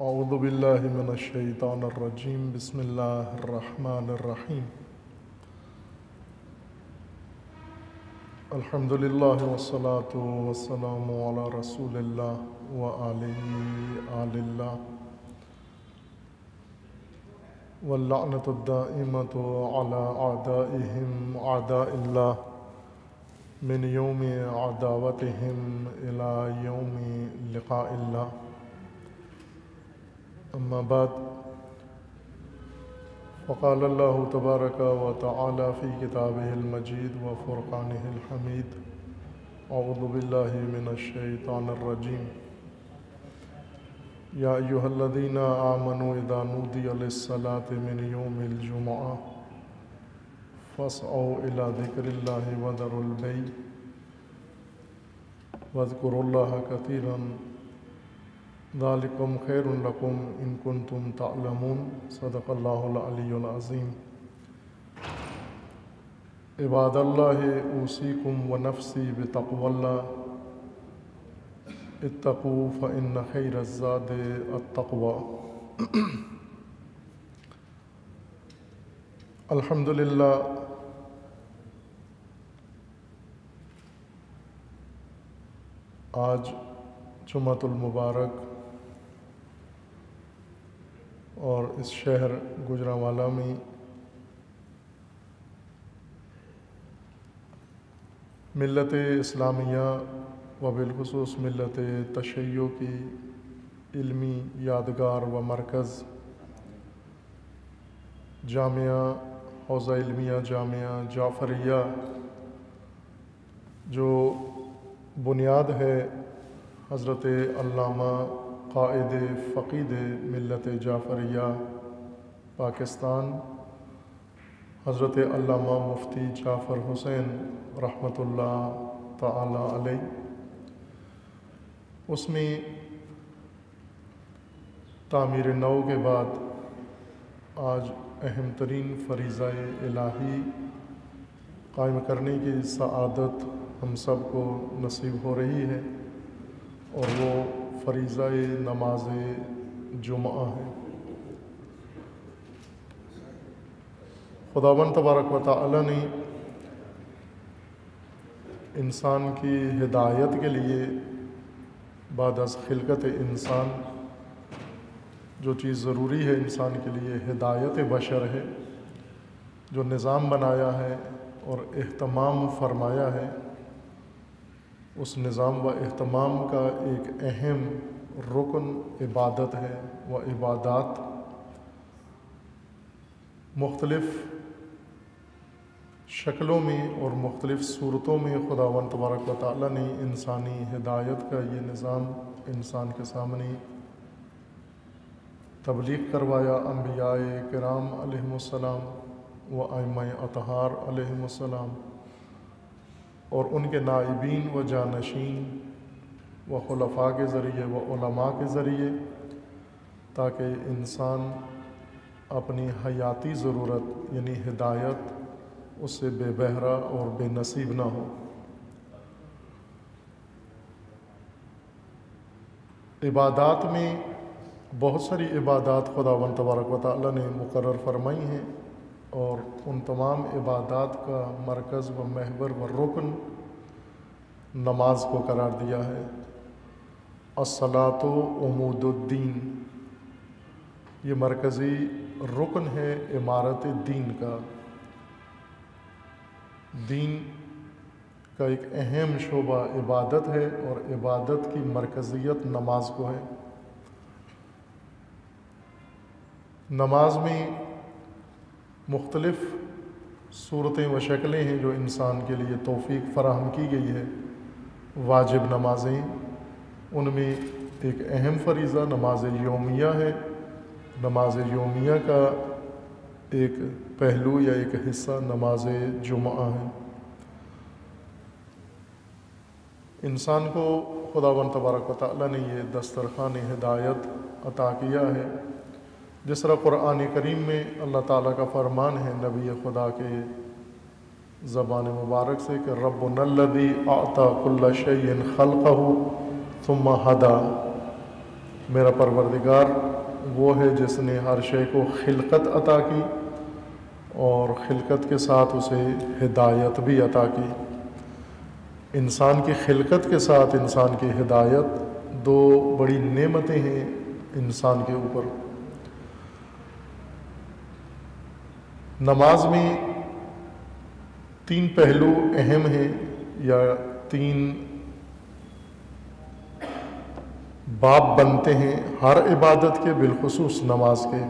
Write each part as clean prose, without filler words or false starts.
اعوذ باللہ من الشیطان الرجیم بسم اللہ الرحمن الرحیم الحمد للہ والصلاة والسلام علی رسول اللہ وآلہ آل اللہ واللعنۃ الدائمۃ علی اعدائہم اعداء اللہ من یوم عداوتہم الی یوم لقاء اللہ اما بعد فقال اللہ تبارک و تعالی فی کتابہ المجید و فرقانہ الحمید اعوذ باللہ من الشیطان الرجیم یا ایہا الذین آمنوا اذا نودی للصلاة من یوم الجمعہ فاسعوا الی ذکر اللہ وذروا البیع واذکروا اللہ کثیرا ذالکم خیر لکم ان کنتم تعلمون صدق اللہ العلی العظیم عباد اللہ اوصیکم ونفسی بتقوی اللہ اتقوا فإن خیر الزاد التقوی الحمدللہ آج جمعۃ المبارک اور اس شہر گوجرانوالہ میں ملت اسلامیہ و بالخصوص ملت تشیع کی علمی یادگار و مرکز جامعہ حوزہ علمیہ جامعہ جعفریہ جو بنیاد ہے حضرت علامہ قائد فقید ملت جعفریہ پاکستان حضرت علامہ مفتی جعفر حسین رحمۃ اللہ تعالی علیہ، اس میں تعمیر نو کے بعد آج اہم ترین فریضہ الہی قائم کرنے کی سعادت ہم سب کو نصیب ہو رہی ہے، اور وہ فریضہ نماز جمعہ ہے۔ خداوند تبارک و تعالی نے انسان کی ہدایت کے لیے بعد از خلقت انسان جو چیز ضروری ہے انسان کے لیے ہدایت بشر ہے، جو نظام بنایا ہے اور اہتمام فرمایا ہے، اس نظام و اہتمام کا ایک اہم رکن عبادت ہے۔ وہ عبادات مختلف شکلوں میں اور مختلف صورتوں میں خداوند تبارک و تعالی نے انسانی ہدایت کا یہ نظام انسان کے سامنے تبلیغ کروایا۔ انبیاء کرام علیہم السلام و ائمہ اطہار علیہم السلام اور ان کے نائبین و جانشین و خلفاء کے ذریعے و علماء کے ذریعے، تاکہ انسان اپنی حیاتی ضرورت یعنی ہدایت اس سے بے بہرہ اور بے نصیب نہ ہو۔ عبادات میں بہت ساری عبادات خداوند تبارک و تعالی نے مقرر فرمائی ہیں، اور ان تمام عبادات کا مرکز و محور و رکن نماز کو قرار دیا ہے۔ الصلاۃ عمود الدین، یہ مرکزی رکن ہے عمارت دین کا۔ دین کا ایک اہم شعبہ عبادت ہے، اور عبادت کی مرکزیت نماز کو ہے۔ نماز میں مختلف صورتیں و شکلیں ہیں جو انسان کے لیے توفیق فراہم کی گئی ہے۔ واجب نمازیں، ان میں ایک اہم فریضہ نماز یومیہ ہے۔ نماز یومیہ کا ایک پہلو یا ایک حصہ نماز جمعہ ہے۔ انسان کو خداوند تبارک و تعالی نے یہ دسترخوان ہدایت عطا کیا ہے، جس طرح قرآن کریم میں اللہ تعالیٰ کا فرمان ہے نبی خدا کے زبان مبارک سے کہ ربنا الذی اعطی کل شیء خلقہ ثم ہدی، میرا پروردگار وہ ہے جس نے ہر شے کو خلقت عطا کی اور خلقت کے ساتھ اسے ہدایت بھی عطا کی۔ انسان کی خلقت کے ساتھ انسان کی ہدایت دو بڑی نعمتیں ہیں انسان کے اوپر۔ نماز میں تین پہلو اہم ہیں یا تین باب بنتے ہیں ہر عبادت کے، بالخصوص نماز کے۔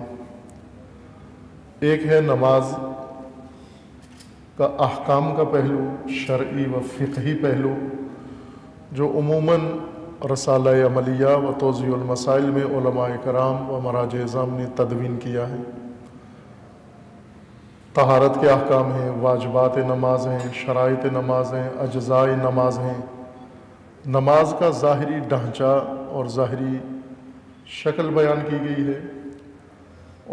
ایک ہے نماز کا احکام کا پہلو، شرعی و فقہی پہلو، جو عموماً رسالہ عملیہ و توضیح المسائل میں علماء کرام و مراجع اعظام نے تدوین کیا ہے۔ طہارت کے احکام ہیں، واجبات نماز ہیں، شرائط نماز ہیں، اجزاء نماز ہیں۔ نماز کا ظاہری ڈھانچہ اور ظاہری شکل بیان کی گئی ہے،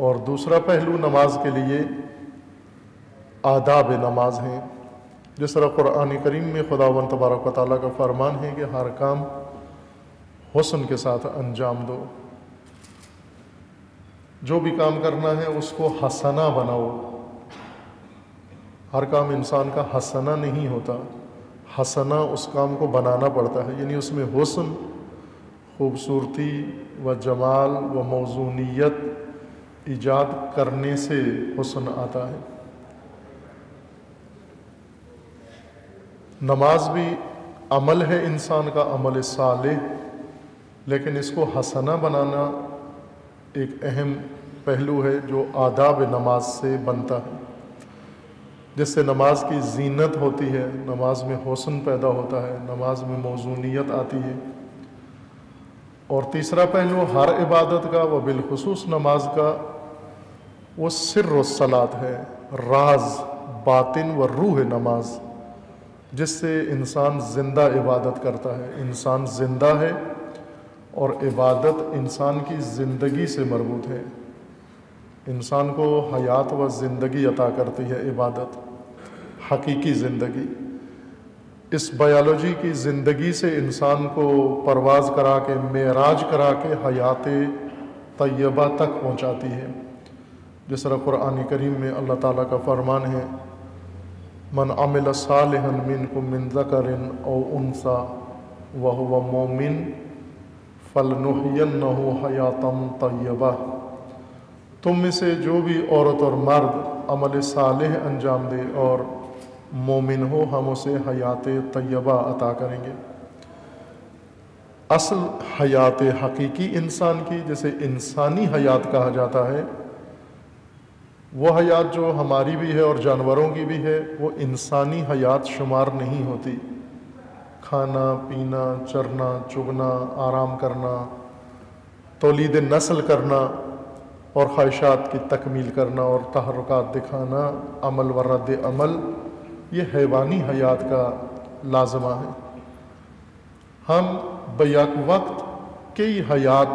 اور دوسرا پہلو نماز کے لیے آداب نماز ہیں۔ جس طرح قرآن کریم میں خداوند تبارک و تعالیٰ کا فرمان ہے کہ ہر کام حسن کے ساتھ انجام دو، جو بھی کام کرنا ہے اس کو حسنہ بناؤ۔ ہر کام انسان کا حسنہ نہیں ہوتا، حسنہ اس کام کو بنانا پڑتا ہے، یعنی اس میں حسن، خوبصورتی و جمال و موزونیت ایجاد کرنے سے حسن آتا ہے۔ نماز بھی عمل ہے انسان کا، عمل صالح، لیکن اس کو حسنہ بنانا ایک اہم پہلو ہے جو آداب نماز سے بنتا ہے، جس سے نماز کی زینت ہوتی ہے، نماز میں حسن پیدا ہوتا ہے، نماز میں موزونیت آتی ہے۔ اور تیسرا پہلو ہر عبادت کا و بالخصوص نماز کا، وہ سر الصلاۃ ہے، راز، باطن و روح نماز، جس سے انسان زندہ عبادت کرتا ہے۔ انسان زندہ ہے اور عبادت انسان کی زندگی سے مربوط ہے۔ انسان کو حیات و زندگی عطا کرتی ہے عبادت، حقیقی زندگی۔ اس بایولوجی کی زندگی سے انسان کو پرواز کرا کے، معراج کرا کے حیات طیبہ تک پہنچاتی ہے۔ جس طرح قرآن کریم میں اللہ تعالیٰ کا فرمان ہے، من عمل صالحا منکم من ذکر او انثی وہو مؤمن فلنحینہ حیاتا طیبہ۔ تم میں سے جو بھی عورت اور مرد عمل صالح انجام دے اور مومن ہو، ہم اسے حیات طیبہ عطا کریں گے۔ اصل حیات حقیقی انسان کی، جسے انسانی حیات کہا جاتا ہے، وہ حیات جو ہماری بھی ہے اور جانوروں کی بھی ہے، وہ انسانی حیات شمار نہیں ہوتی۔ کھانا پینا، چرنا چگنا، آرام کرنا، تولید نسل کرنا اور خواہشات کی تکمیل کرنا اور تحرکات دکھانا، عمل و رد عمل، یہ حیوانی حیات کا لازمہ ہے۔ ہم بیک وقت کئی حیات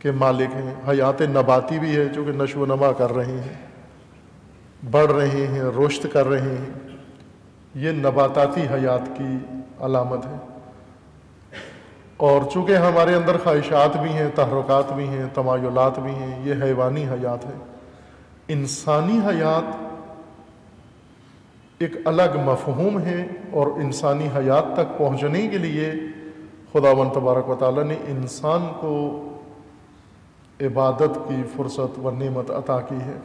کے مالک ہیں۔ حیات نباتی بھی ہے جو کہ نشو و نما کر رہے ہیں، بڑھ رہے ہیں، رشد کر رہے ہیں، یہ نباتاتی حیات کی علامت ہے۔ اور چونکہ ہمارے اندر خواہشات بھی ہیں، تحرکات بھی ہیں، تمایلات بھی ہیں، یہ حیوانی حیات ہے۔ انسانی حیات ایک الگ مفہوم ہے، اور انسانی حیات تک پہنچنے کے لیے خداوند تبارک و تعالیٰ نے انسان کو عبادت کی فرصت و نعمت عطا کی ہے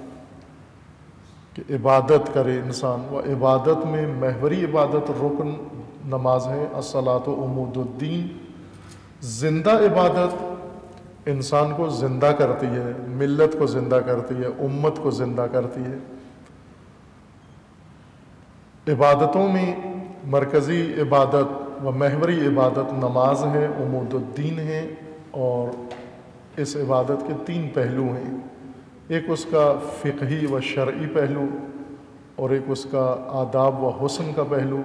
کہ عبادت کرے انسان۔ و عبادت میں محوری عبادت رکن نماز ہے، الصلاۃ عمود الدین۔ زندہ عبادت انسان کو زندہ کرتی ہے، ملت کو زندہ کرتی ہے، امت کو زندہ کرتی ہے۔ عبادتوں میں مرکزی عبادت و محوری عبادت نماز ہے، عمود الدین ہے، اور اس عبادت کے تین پہلو ہیں۔ ایک اس کا فقہی و شرعی پہلو، اور ایک اس کا آداب و حسن کا پہلو،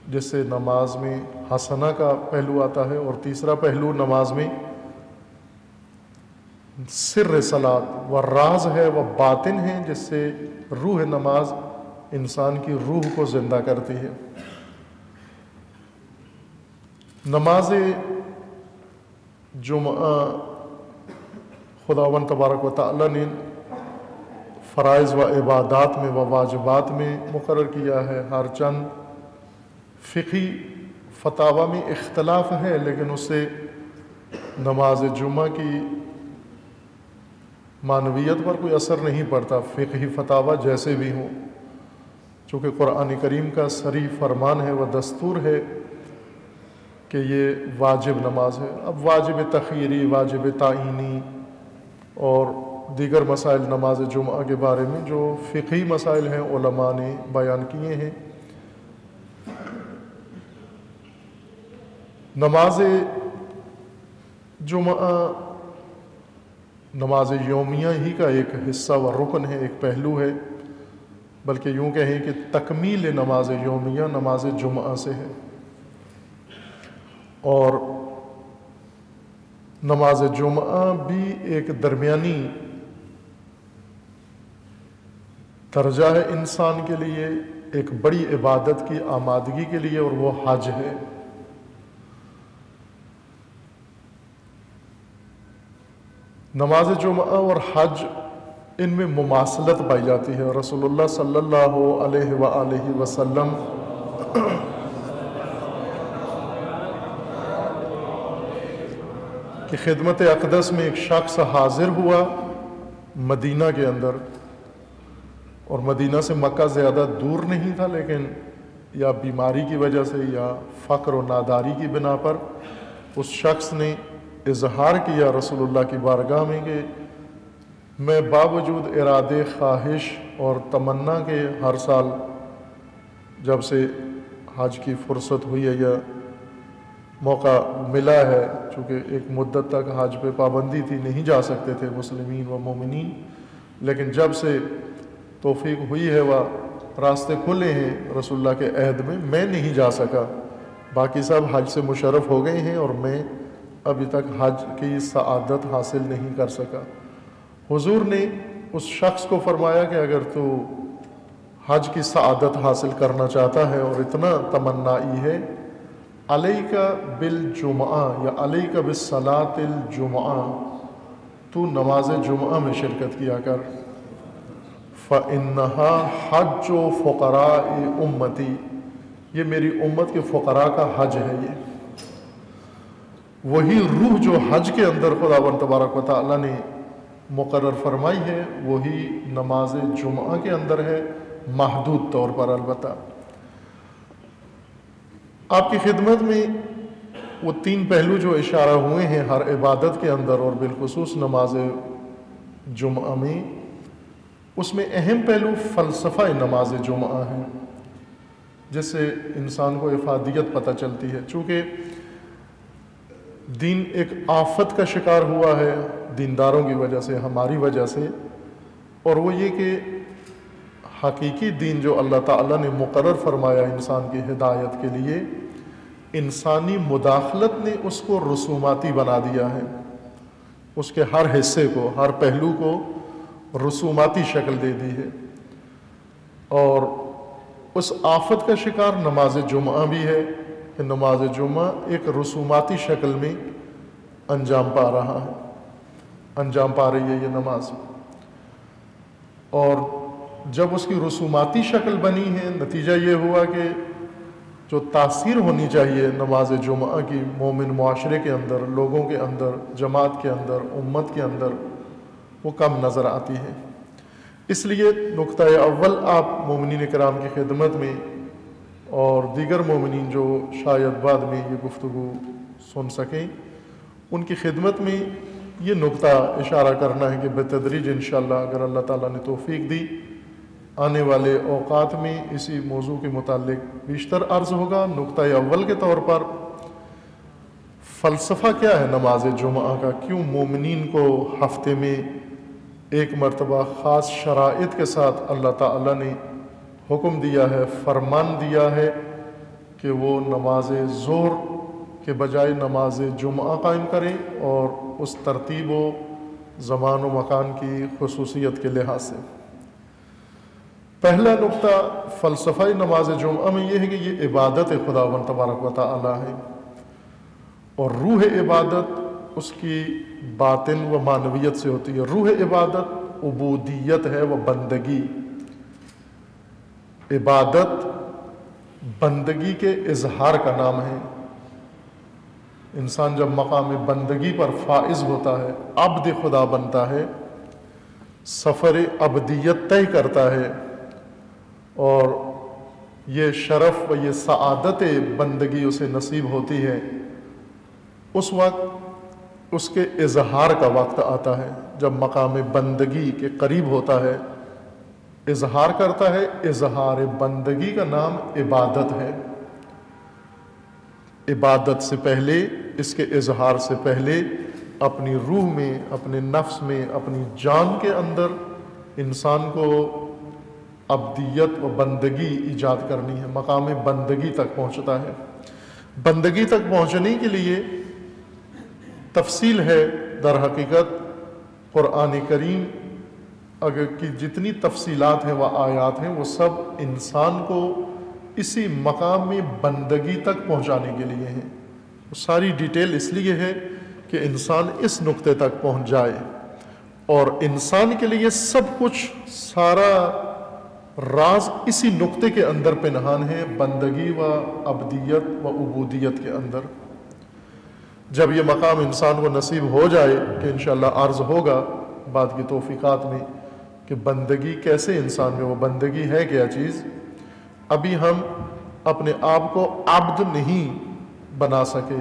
جس سے نماز میں حسنہ کا پہلو آتا ہے، اور تیسرا پہلو نماز میں سر صلاۃ و راز ہے، وہ باطن ہے، جس سے روح نماز انسان کی روح کو زندہ کرتی ہے۔ نماز جمعہ خداوند تبارک و تعالی نے فرائض و عبادات میں و واجبات میں مقرر کیا ہے. ہر چند فقہی فتاوی میں اختلاف ہے، لیکن اس سے نماز جمعہ کی معنویت پر کوئی اثر نہیں پڑتا، فقہی فتاوی جیسے بھی ہوں، چونکہ قرآن کریم کا صریح فرمان ہے و دستور ہے کہ یہ واجب نماز ہے. اب واجب تخیری، واجب تعینی اور دیگر مسائل نماز جمعہ کے بارے میں جو فقہی مسائل ہیں علماء نے بیان کیے ہیں. نماز جمعہ نماز یومیہ ہی کا ایک حصہ و رکن ہے، ایک پہلو ہے، بلکہ یوں کہیں کہ تکمیل نماز یومیہ نماز جمعہ سے ہے. اور نماز جمعہ بھی ایک درمیانی درجہ ہے انسان کے لیے، ایک بڑی عبادت کی آمادگی کے لیے، اور وہ حج ہے. نماز جمعہ اور حج ان میں مماثلت پائی جاتی ہے. رسول اللہ صلی اللہ علیہ وآلہ وسلم کی خدمت اقدس میں ایک شخص حاضر ہوا مدینہ کے اندر، اور مدینہ سے مکہ زیادہ دور نہیں تھا، لیکن یا بیماری کی وجہ سے یا فقر و ناداری کی بنا پر اس شخص نے اظہار کیا رسول اللہ کی بارگاہ میں کہ میں باوجود ارادے، خواہش اور تمنا کے ہر سال جب سے حج کی فرصت ہوئی ہے یا موقع ملا ہے، چونکہ ایک مدت تک حج پہ پابندی تھی، نہیں جا سکتے تھے مسلمین و مومنین، لیکن جب سے توفیق ہوئی ہے وہ راستے کھلے ہیں رسول اللہ کے عہد میں نہیں جا سکا. باقی سب حج سے مشرف ہو گئے ہیں اور میں ابھی تک حج کی سعادت حاصل نہیں کر سکا. حضور نے اس شخص کو فرمایا کہ اگر تو حج کی سعادت حاصل کرنا چاہتا ہے اور اتنا تمنائی ہے، علیک بالجمعہ یا علیک بالصلاۃ الجمعہ، تو نماز جمعہ میں شرکت کیا کر. فإنہا حج فقراء امتی، یہ میری امت کے فقراء کا حج ہے. یہ وہی روح جو حج کے اندر خداوند تبارک و تعالی نے مقرر فرمائی ہے، وہی نماز جمعہ کے اندر ہے، محدود طور پر. البتہ آپ کی خدمت میں وہ تین پہلو جو اشارہ ہوئے ہیں ہر عبادت کے اندر اور بالخصوص نماز جمعہ میں، اس میں اہم پہلو فلسفہ نماز جمعہ ہے، جس سے انسان کو افادیت پتہ چلتی ہے. چونکہ دین ایک آفت کا شکار ہوا ہے دینداروں کی وجہ سے، ہماری وجہ سے، اور وہ یہ کہ حقیقی دین جو اللہ تعالیٰ نے مقرر فرمایا انسان کی ہدایت کے لیے، انسانی مداخلت نے اس کو رسوماتی بنا دیا ہے. اس کے ہر حصے کو، ہر پہلو کو رسوماتی شکل دے دی ہے. اور اس آفت کا شکار نماز جمعہ بھی ہے کہ نماز جمعہ ایک رسوماتی شکل میں انجام پا رہا ہے، انجام پا رہی ہے یہ نماز. اور جب اس کی رسوماتی شکل بنی ہے، نتیجہ یہ ہوا کہ جو تاثیر ہونی چاہیے نماز جمعہ کی مومن معاشرے کے اندر، لوگوں کے اندر، جماعت کے اندر، امت کے اندر، وہ کم نظر آتی ہے. اس لیے نقطہ اول آپ مومنین کرام کی خدمت میں اور دیگر مومنین جو شاید بعد میں یہ گفتگو سن سکیں، ان کی خدمت میں یہ نقطہ اشارہ کرنا ہے کہ بتدریج انشاءاللہ اگر اللہ تعالیٰ نے توفیق دی، آنے والے اوقات میں اسی موضوع کے متعلق بیشتر عرض ہوگا. نقطہ اول کے طور پر فلسفہ کیا ہے نماز جمعہ کا، کیوں مومنین کو ہفتے میں ایک مرتبہ خاص شرائط کے ساتھ اللہ تعالیٰ نے حکم دیا ہے، فرمان دیا ہے کہ وہ نماز ظہر کے بجائے نماز جمعہ قائم کریں، اور اس ترتیب و زمان و مکان کی خصوصیت کے لحاظ سے. پہلا نقطہ فلسفہ نماز جمعہ میں یہ ہے کہ یہ عبادت خداوند تبارک و تعالی ہے، اور روح عبادت اس کی باطن و معنویت سے ہوتی ہے۔ روح عبادت عبودیت ہے و بندگی۔ عبادت بندگی کے اظہار کا نام ہے۔ انسان جب مقام بندگی پر فائز ہوتا ہے، عبد خدا بنتا ہے، سفر عبدیت طے کرتا ہے، اور یہ شرف و یہ سعادت بندگی اسے نصیب ہوتی ہے، اس وقت اس کے اظہار کا وقت آتا ہے۔ جب مقام بندگی کے قریب ہوتا ہے، اظہار کرتا ہے۔ اظہار بندگی کا نام عبادت ہے۔ عبادت سے پہلے، اس کے اظہار سے پہلے اپنی روح میں، اپنے نفس میں، اپنی جان کے اندر انسان کو عبدیت و بندگی ایجاد کرنی ہے۔ مقام بندگی تک پہنچتا ہے۔ بندگی تک پہنچنے کے لیے تفصیل ہے۔ در حقیقت قرآن کریم اگر کی جتنی تفصیلات ہیں و آیات ہیں، وہ سب انسان کو اسی مقام میں بندگی تک پہنچانے کے لیے ہیں۔ وہ ساری ڈیٹیل اس لیے ہے کہ انسان اس نقطے تک پہنچ جائے، اور انسان کے لیے سب کچھ، سارا راز اسی نقطے کے اندر پنہان ہے، بندگی و عبدیت و عبودیت کے اندر۔ جب یہ مقام انسان کو نصیب ہو جائے، کہ انشاءاللہ عرض ہوگا بعد کی توفیقات میں کہ بندگی کیسے انسان میں، وہ بندگی ہے کیا چیز، ابھی ہم اپنے آپ کو عبد نہیں بنا سکے۔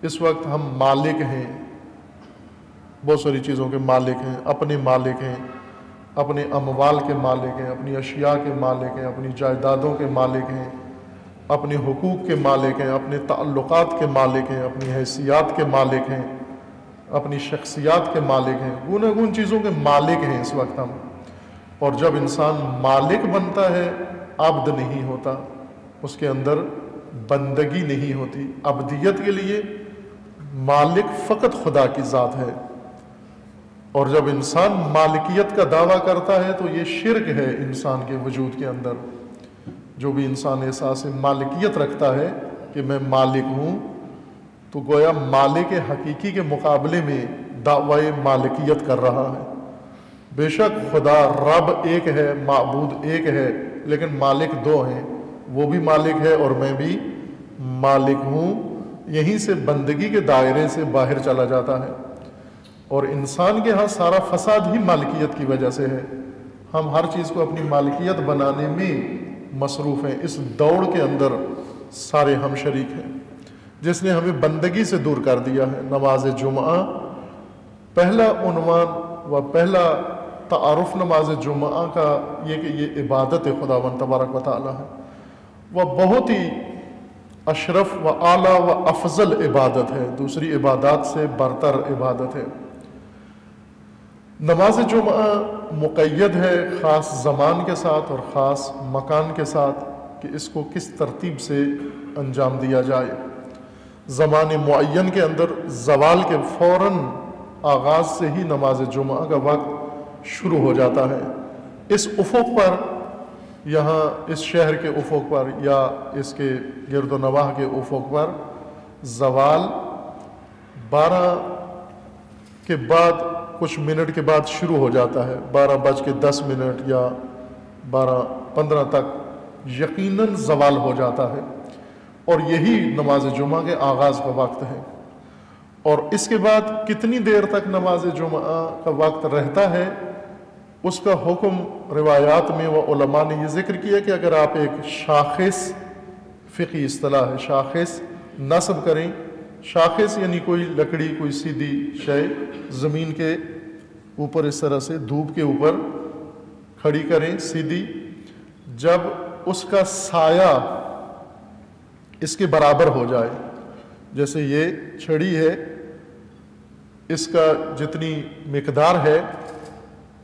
اس وقت ہم مالک ہیں، بہت ساری چیزوں کے مالک ہیں، اپنے مالک ہیں، اپنے اموال کے مالک ہیں، اپنی اشیاء کے مالک ہیں، اپنی جائیدادوں کے مالک ہیں، اپنے حقوق کے مالک ہیں، اپنے تعلقات کے مالک ہیں، اپنی حیثیات کے مالک ہیں، اپنی شخصیات کے مالک ہیں، گوناگون چیزوں کے مالک ہیں اس وقت ہم۔ اور جب انسان مالک بنتا ہے، عبد نہیں ہوتا، اس کے اندر بندگی نہیں ہوتی۔ عبدیت کے لیے مالک فقط خدا کی ذات ہے، اور جب انسان مالکیت کا دعویٰ کرتا ہے تو یہ شرک ہے انسان کے وجود کے اندر۔ جو بھی انسان احساس مالکیت رکھتا ہے کہ میں مالک ہوں، تو گویا مالک حقیقی کے مقابلے میں دعوی مالکیت کر رہا ہے۔ بے شک خدا رب ایک ہے، معبود ایک ہے، لیکن مالک دو ہیں، وہ بھی مالک ہے اور میں بھی مالک ہوں۔ یہیں سے بندگی کے دائرے سے باہر چلا جاتا ہے، اور انسان کے ہاں سارا فساد ہی مالکیت کی وجہ سے ہے۔ ہم ہر چیز کو اپنی مالکیت بنانے میں مصروف ہیں، اس دوڑ کے اندر سارے ہم شریک ہیں، جس نے ہمیں بندگی سے دور کر دیا ہے۔ نماز جمعہ پہلا عنوان و پہلا تعارف نماز جمعہ کا یہ کہ یہ عبادت خداوند تبارک و تعالی ہے، وہ بہت ہی اشرف و اعلیٰ و افضل عبادت ہے، دوسری عبادات سے برتر عبادت ہے۔ نماز جمعہ مقید ہے خاص زمان کے ساتھ اور خاص مکان کے ساتھ کہ اس کو کس ترتیب سے انجام دیا جائے۔ زمان معین کے اندر زوال کے فوراً آغاز سے ہی نماز جمعہ کا وقت شروع ہو جاتا ہے۔ اس افق پر، یہاں اس شہر کے افق پر یا اس کے گرد و نواح کے افق پر زوال 12 کے بعد کچھ منٹ کے بعد شروع ہو جاتا ہے، 12:10 یا 12:15 تک یقیناً زوال ہو جاتا ہے، اور یہی نماز جمعہ کے آغاز کا وقت ہے۔ اور اس کے بعد کتنی دیر تک نماز جمعہ کا وقت رہتا ہے، اس کا حکم روایات میں و علماء نے یہ ذکر کیا کہ اگر آپ ایک شاخص، فقہی اصطلاح ہے شاخص، نصب کریں، شاخص یعنی کوئی لکڑی، کوئی سیدھی شے زمین کے اوپر اس طرح سے دھوپ کے اوپر کھڑی کریں سیدھی، جب اس کا سایہ اس کے برابر ہو جائے، جیسے یہ چھڑی ہے، اس کا جتنی مقدار ہے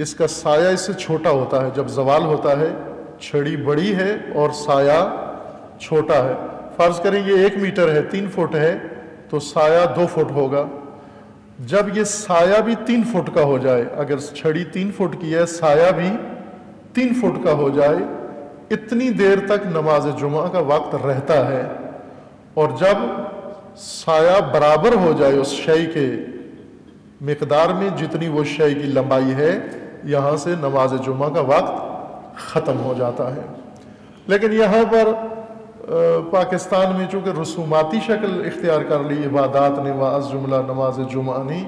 اس کا سایہ اس سے چھوٹا ہوتا ہے۔ جب زوال ہوتا ہے چھڑی بڑی ہے اور سایہ چھوٹا ہے۔ فرض کریں یہ 1 میٹر ہے، 3 فٹ ہے، تو سایہ 2 فٹ ہوگا۔ جب یہ سایہ بھی 3 فٹ کا ہو جائے، اگر چھڑی 3 فٹ کی ہے، سایہ بھی 3 فٹ کا ہو جائے، اتنی دیر تک نماز جمعہ کا وقت رہتا ہے۔ اور جب سایہ برابر ہو جائے اس شے کے مقدار میں جتنی وہ شے کی لمبائی ہے، یہاں سے نماز جمعہ کا وقت ختم ہو جاتا ہے۔ لیکن یہاں پر پاکستان میں چونکہ رسوماتی شکل اختیار کر لی عبادات نے، واز جملہ نماز جمعہ نے،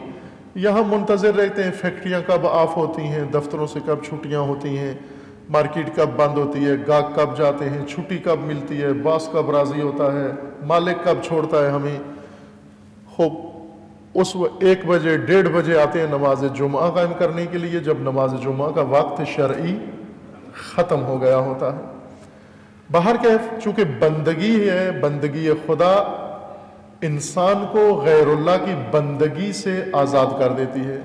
یہاں منتظر رہتے ہیں فیکٹریاں کب آف ہوتی ہیں، دفتروں سے کب چھٹیاں ہوتی ہیں، مارکیٹ کب بند ہوتی ہے، گاہک کب جاتے ہیں، چھٹی کب ملتی ہے، باس کب راضی ہوتا ہے، مالک کب چھوڑتا ہے ہمیں۔ خوب اس 1 بجے 1:30 بجے آتے ہیں نماز جمعہ قائم کرنے کے لیے، جب نماز جمعہ کا وقت شرعی ختم ہو گیا ہوتا ہے۔ بہرکیف چونکہ بندگی ہے، بندگی خدا انسان کو غیر اللہ کی بندگی سے آزاد کر دیتی ہے۔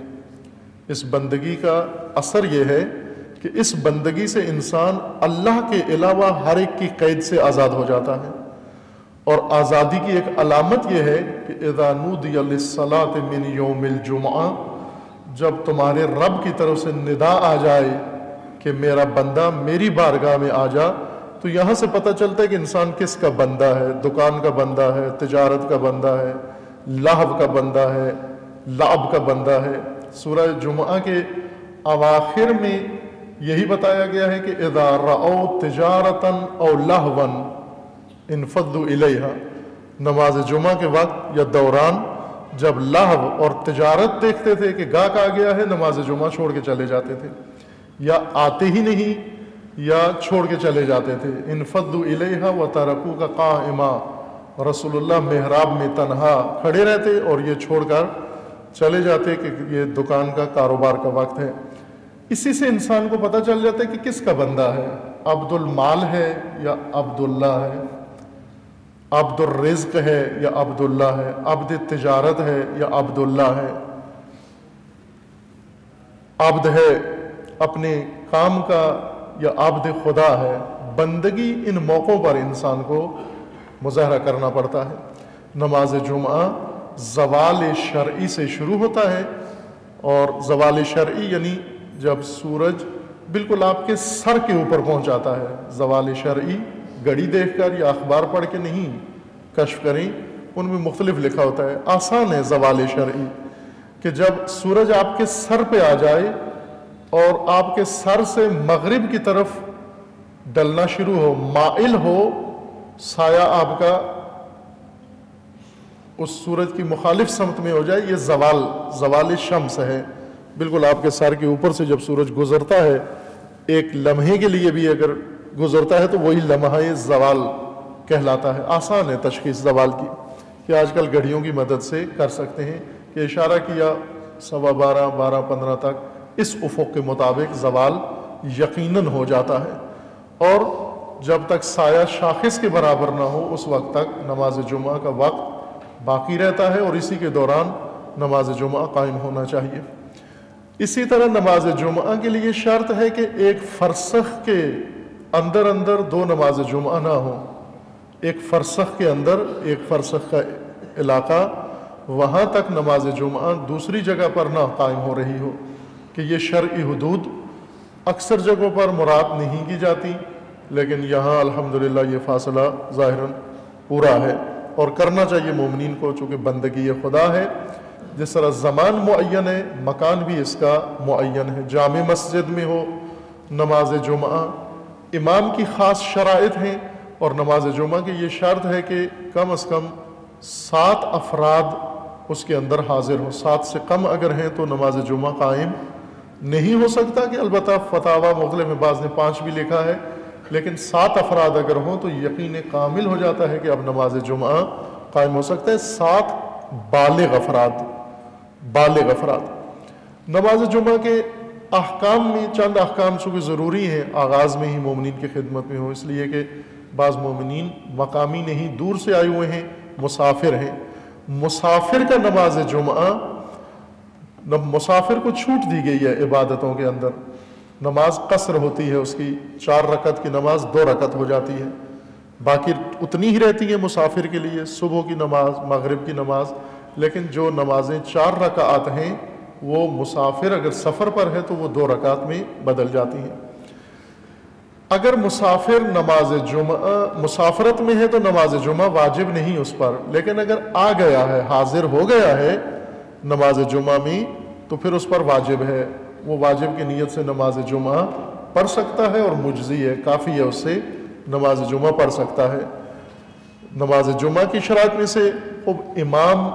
اس بندگی کا اثر یہ ہے کہ اس بندگی سے انسان اللہ کے علاوہ ہر ایک کی قید سے آزاد ہو جاتا ہے، اور آزادی کی ایک علامت یہ ہے کہ اذا نودی للصلاۃ من یوم الجمعہ، جب تمہارے رب کی طرف سے ندا آ جائے کہ میرا بندہ میری بارگاہ میں آ جا، تو یہاں سے پتہ چلتا ہے کہ انسان کس کا بندہ ہے، دکان کا بندہ ہے، تجارت کا بندہ ہے، لہو کا بندہ ہے، لعب کا بندہ ہے۔ سورہ جمعہ کے اواخر میں یہی بتایا گیا ہے کہ اذا رأوا تجارتا او لہوا انفضوا الیہا، نماز جمعہ کے وقت یا دوران جب لہو اور تجارت دیکھتے تھے کہ گاہک آ گیا ہے، نماز جمعہ چھوڑ کے چلے جاتے تھے، یا آتے ہی نہیں یا چھوڑ کے چلے جاتے تھے۔ انفضوا الیہا وترکوک قائما، رسول اللہ محراب میں تنہا کھڑے رہتے اور یہ چھوڑ کر چلے جاتے کہ یہ دکان کا کاروبار کا وقت ہے۔ اسی سے انسان کو پتہ چل جاتا ہے کہ کس کا بندہ ہے، عبد المال ہے یا عبداللہ ہے، عبد الرزق ہے یا عبداللہ ہے، عبد تجارت ہے یا عبداللہ ہے، عبد ہے اپنے کام کا یا عبد خدا ہے۔ بندگی ان موقعوں پر انسان کو مظاہرہ کرنا پڑتا ہے۔ نماز جمعہ زوال شرعی سے شروع ہوتا ہے، اور زوال شرعی یعنی جب سورج بالکل آپ کے سر کے اوپر پہنچ جاتا ہے۔ زوال شرعی گھڑی دیکھ کر یا اخبار پڑھ کے نہیں کشف کریں، ان میں مختلف لکھا ہوتا ہے۔ آسان ہے زوال شرعی کہ جب سورج آپ کے سر پہ آ جائے اور آپ کے سر سے مغرب کی طرف ڈلنا شروع ہو، مائل ہو، سایہ آپ کا اس سورج کی مخالف سمت میں ہو جائے، یہ زوال شمس ہے۔ بالکل آپ کے سر کے اوپر سے جب سورج گزرتا ہے، ایک لمحے کے لیے بھی اگر گزرتا ہے تو وہی لمحہ زوال کہلاتا ہے۔ آسان ہے تشخیص زوال کی، کہ آج کل گھڑیوں کی مدد سے کر سکتے ہیں کہ اشارہ کیا 12:15 12:15 تک اس افق کے مطابق زوال یقیناً ہو جاتا ہے، اور جب تک سایہ شاخص کے برابر نہ ہو اس وقت تک نماز جمعہ کا وقت باقی رہتا ہے، اور اسی کے دوران نماز جمعہ قائم ہونا چاہیے۔ اسی طرح نماز جمعہ کے لیے شرط ہے کہ ایک فرسخ کے اندر 2 نماز جمعہ نہ ہو۔ ایک فرسخ کے اندر، ایک فرسخ کا علاقہ، وہاں تک نماز جمعہ دوسری جگہ پر نہ قائم ہو رہی ہو، کہ یہ شرعی حدود اکثر جگہوں پر مراد نہیں کی جاتی، لیکن یہاں الحمدللہ یہ فاصلہ ظاہراً پورا ہے، اور کرنا چاہیے مومنین کو، چونکہ بندگی خدا ہے۔ جس طرح زمان معین ہے، مکان بھی اس کا معین ہے۔ جامع مسجد میں ہو نماز جمعہ، امام کی خاص شرائط ہیں، اور نماز جمعہ کی یہ شرط ہے کہ کم از کم 7 افراد اس کے اندر حاضر ہوں۔ 7 سے کم اگر ہیں تو نماز جمعہ قائم نہیں ہو سکتا، کہ البتہ فتاویٰ مختلف میں بعض نے 5 بھی لکھا ہے، لیکن 7 افراد اگر ہوں تو یقین کامل ہو جاتا ہے کہ اب نماز جمعہ قائم ہو سکتا ہے۔ 7 بالغ افراد۔ نماز جمعہ کے احکام میں چند احکام چونکہ ضروری ہیں آغاز میں ہی مومنین کی خدمت میں ہو، اس لیے کہ بعض مومنین مقامی نہیں، دور سے آئے ہوئے ہیں، مسافر ہیں۔ مسافر کا نماز جمعہ، مسافر کو چھوٹ دی گئی ہے عبادتوں کے اندر، نماز قصر ہوتی ہے اس کی، 4 رکعت کی نماز 2 رکعت ہو جاتی ہے، باقی اتنی ہی رہتی ہے مسافر کے لیے، صبح کی نماز، مغرب کی نماز، لیکن جو نمازیں 4 رکعات ہیں وہ مسافر اگر سفر پر ہے تو وہ 2 رکعت میں بدل جاتی ہیں۔ اگر مسافر نماز جمعہ مسافرت میں ہے تو نماز جمعہ واجب نہیں اس پر، لیکن اگر آ گیا ہے، حاضر ہو گیا ہے نماز جمعہ میں، تو پھر اس پر واجب ہے، وہ واجب کی نیت سے نماز جمعہ پڑھ سکتا ہے اور مجزی ہے، کافی ہے، اس سے نماز جمعہ پڑھ سکتا ہے۔ نماز جمعہ کی شرائط میں سے امام،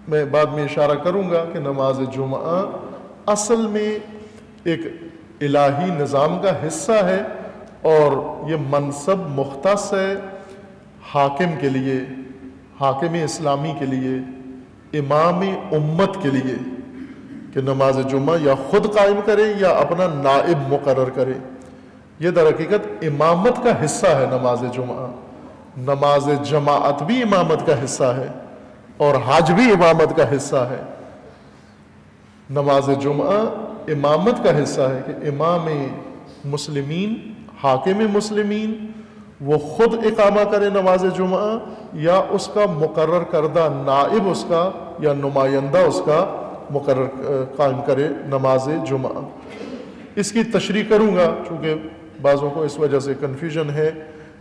میں بعد میں اشارہ کروں گا کہ نماز جمعہ اصل میں ایک الہی نظام کا حصہ ہے، اور یہ منصب مختص ہے حاکم کے لیے، حاکم اسلامی کے لیے، امام امت کے لیے، کہ نماز جمعہ یا خود قائم کرے یا اپنا نائب مقرر کرے۔ یہ در حقیقت امامت کا حصہ ہے نماز جمعہ۔ نماز جماعت بھی امامت کا حصہ ہے اور حج بھی امامت کا حصہ ہے۔ نماز جمعہ امامت کا حصہ ہے کہ امام مسلمین، حاکم مسلمین، وہ خود اقامہ کرے نماز جمعہ یا اس کا مقرر کردہ نائب اس کا یا نمائندہ اس کا مقرر قائم کرے نماز جمعہ۔ اس کی تشریح کروں گا، چونکہ بعضوں کو اس وجہ سے کنفیوژن ہے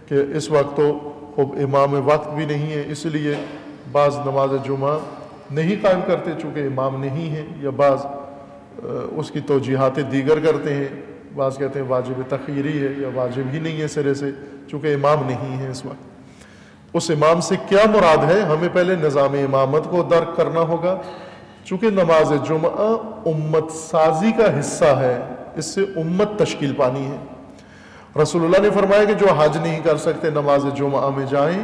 کہ اس وقت تو خوب امام وقت بھی نہیں ہے، اس لیے بعض نماز جمعہ نہیں قائم کرتے چونکہ امام نہیں ہے، یا بعض اس کی توجیحات دیگر کرتے ہیں، بعض کہتے ہیں واجب تخیری ہے یا واجب ہی نہیں ہے سرے سے چونکہ امام نہیں ہے اس وقت۔ اس امام سے کیا مراد ہے، ہمیں پہلے نظام امامت کو درک کرنا ہوگا، چونکہ نماز جمعہ امت سازی کا حصہ ہے، اس سے امت تشکیل پانی ہے۔ رسول اللہ نے فرمایا کہ جو حج نہیں کر سکتے نماز جمعہ میں جائیں،